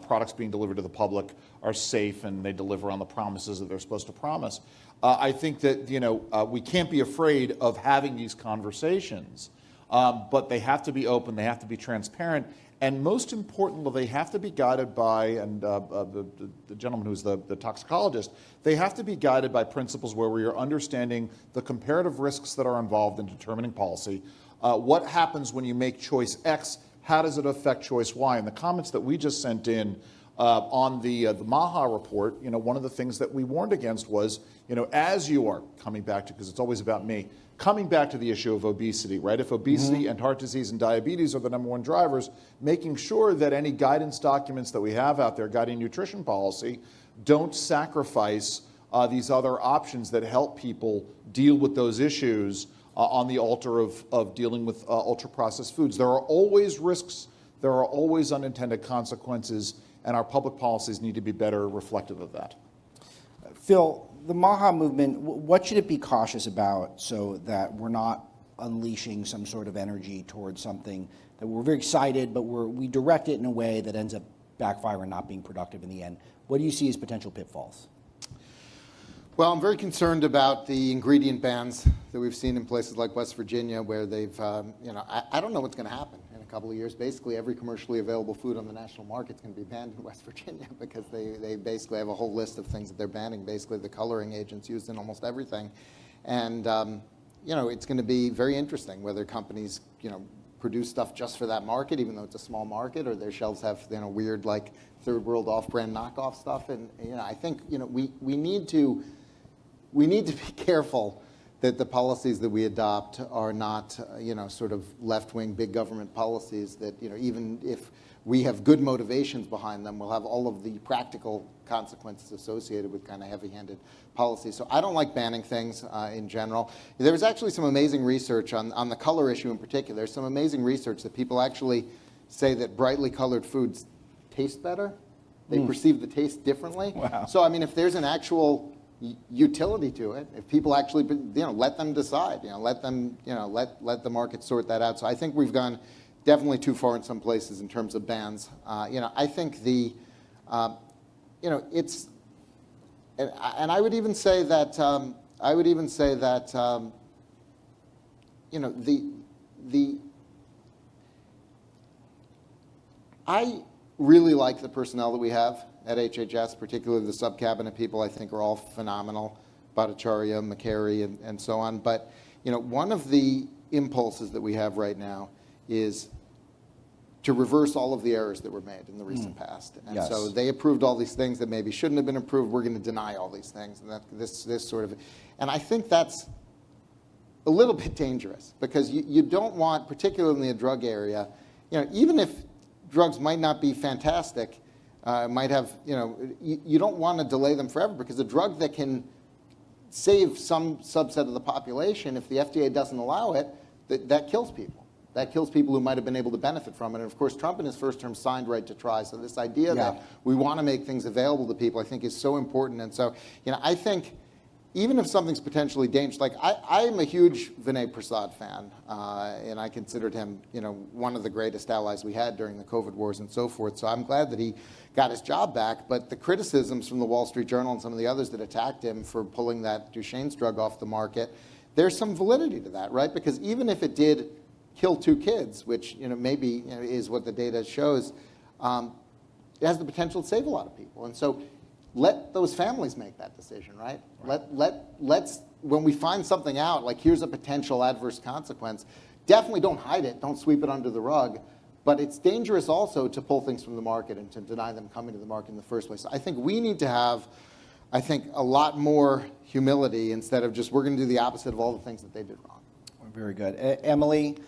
products being delivered to the public are safe and they deliver on the promises that they're supposed to promise. I think that we can't be afraid of having these conversations, but they have to be open, they have to be transparent, and most importantly, they have to be guided by, and the gentleman who's the toxicologist, they have to be guided by principles where we are understanding the comparative risks that are involved in determining policy. What happens when you make choice X? How does it affect choice Y? And the comments that we just sent in on the MAHA report, one of the things that we warned against was, as you are coming back to, because it's always about me, coming back to the issue of obesity, right? If obesity and heart disease and diabetes are the #1 drivers, making sure that any guidance documents that we have out there guiding nutrition policy don't sacrifice these other options that help people deal with those issues on the altar of dealing with ultra-processed foods. There are always risks, there are always unintended consequences, and our public policies need to be better reflective of that. Phil, the MAHA movement, what should it be cautious about so that we're not unleashing some sort of energy towards something that we're very excited, but we direct it in a way that ends up backfiring and not being productive in the end? What do you see as potential pitfalls? Well, I'm very concerned about the ingredient bans that we've seen in places like West Virginia, where they've, I don't know what's going to happen in a couple of years. Basically, every commercially available food on the national market is going to be banned in West Virginia because they basically have a whole list of things that they're banning, basically the coloring agents used in almost everything. And, it's going to be very interesting whether companies, produce stuff just for that market, even though it's a small market, or their shelves have, weird, third world off-brand knockoff stuff. And, I think, we need to be careful that the policies that we adopt are not, sort of left-wing big government policies that, even if we have good motivations behind them, we'll have all of the practical consequences associated with kind of heavy-handed policies. So I don't like banning things in general. There was actually some amazing research on the color issue in particular. There's some amazing research that people actually say that brightly colored foods taste better. They perceive the taste differently. Wow. So, I mean, if there's an actual utility to it, if people actually, let them decide, let them, let the market sort that out. So I think we've gone definitely too far in some places in terms of bans. I think the, it's, and I would even say that, I really like the personnel that we have at HHS, particularly the sub-cabinet people. I think are all phenomenal, Bhattacharya, McCary, and so on. But one of the impulses that we have right now is to reverse all of the errors that were made in the recent past. And Yes. so they approved all these things that maybe shouldn't have been approved. We're going to deny all these things. And this sort of, and I think that's a little bit dangerous because you don't want, particularly in the drug area, even if drugs might not be fantastic, might have, you don't want to delay them forever because a drug that can save some subset of the population, if the FDA doesn't allow it, that kills people. That kills people who might have been able to benefit from it. And of course, Trump in his first term signed right to try. So this idea that we want to make things available to people, I think is so important. And so, I think even if something's potentially dangerous, like I am a huge Vinay Prasad fan, and I considered him, one of the greatest allies we had during the COVID wars and so forth. So I'm glad that he got his job back. But the criticisms from the Wall Street Journal and some of the others that attacked him for pulling that Duchenne's drug off the market, there's some validity to that, right? Because even if it did kill 2 kids, which maybe is what the data shows, it has the potential to save a lot of people. And so let those families make that decision, right? Let's, when we find something out, like here's a potential adverse consequence, definitely don't hide it, don't sweep it under the rug, but it's dangerous also to pull things from the market and to deny them coming to the market in the first place. I think we need to have, a lot more humility instead of just we're going to do the opposite of all the things that they did wrong. Very good. Emily,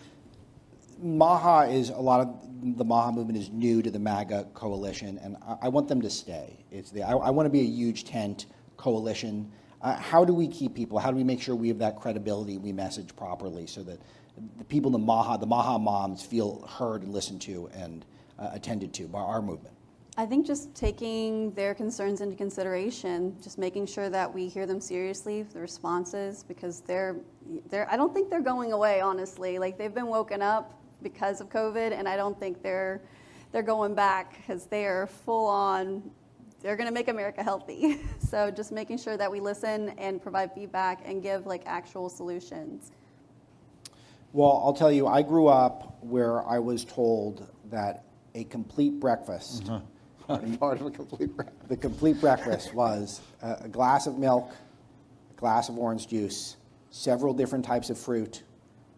MAHA is, a lot of the MAHA movement is new to the MAGA coalition, and I want them to stay. I want to be a huge tent coalition. How do we keep people, how do we make sure we have that credibility, we message properly so that the people in the MAHA moms feel heard and listened to and attended to by our movement? I think just taking their concerns into consideration, just making sure that we hear them seriously, the responses, because I don't think they're going away, honestly. Like, they've been woken up because of COVID, and I don't think they're going back because they are full on, they're going to make America healthy. So just making sure that we listen and provide feedback and give actual solutions. Well, I'll tell you, I grew up where I was told that a complete breakfast, Part of a complete breakfast. the complete breakfast was a glass of milk, a glass of orange juice, several different types of fruit,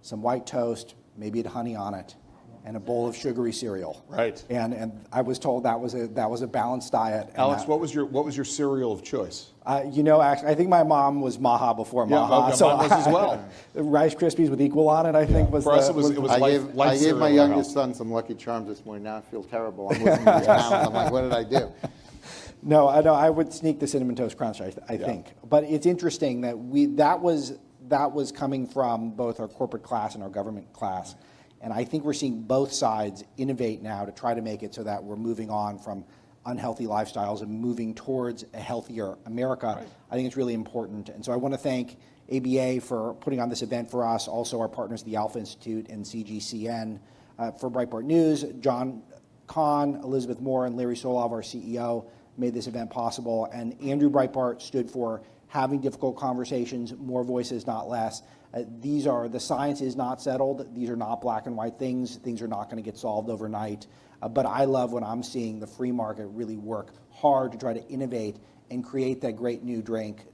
some white toast, maybe it had honey on it, and a bowl of sugary cereal. Right. And I was told that was a balanced diet. And Alex, what was your cereal of choice? actually, I think my mom was MAHA before MAHA. okay, mine was as well. Rice Krispies with Equal on it, I think, was For us, the- it was I life gave cereal my in our youngest house. son some Lucky Charms this morning. Now I feel terrible. I'm losing these pounds. I'm like, what did I do? No, I would sneak the Cinnamon Toast Crunch, I think. But it's interesting that that was coming from both our corporate class and our government class. And I think we're seeing both sides innovate now to try to make it so that we're moving on from unhealthy lifestyles and moving towards a healthier America. Right. I think it's really important. And so I want to thank ABA for putting on this event for us, also our partners, the Alpha Institute and CGCN. For Breitbart News, John Kahn, Elizabeth Moore, and Larry Solov, our CEO, made this event possible. And Andrew Breitbart stood for having difficult conversations, more voices, not less. The science is not settled. These are not black and white things. Things are not going to get solved overnight. But I love when I'm seeing the free market really work hard to try to innovate and create that great new drink,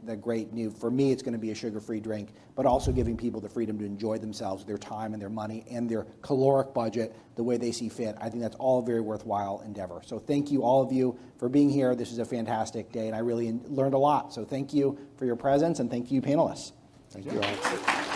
for me, it's going to be a sugar-free drink, but also giving people the freedom to enjoy themselves, their time and their money and their caloric budget the way they see fit. I think that's all a very worthwhile endeavor. So thank you, all of you, for being here. This is a fantastic day, and I really learned a lot. So thank you for your presence, and thank you, panelists. Thank you, Alex.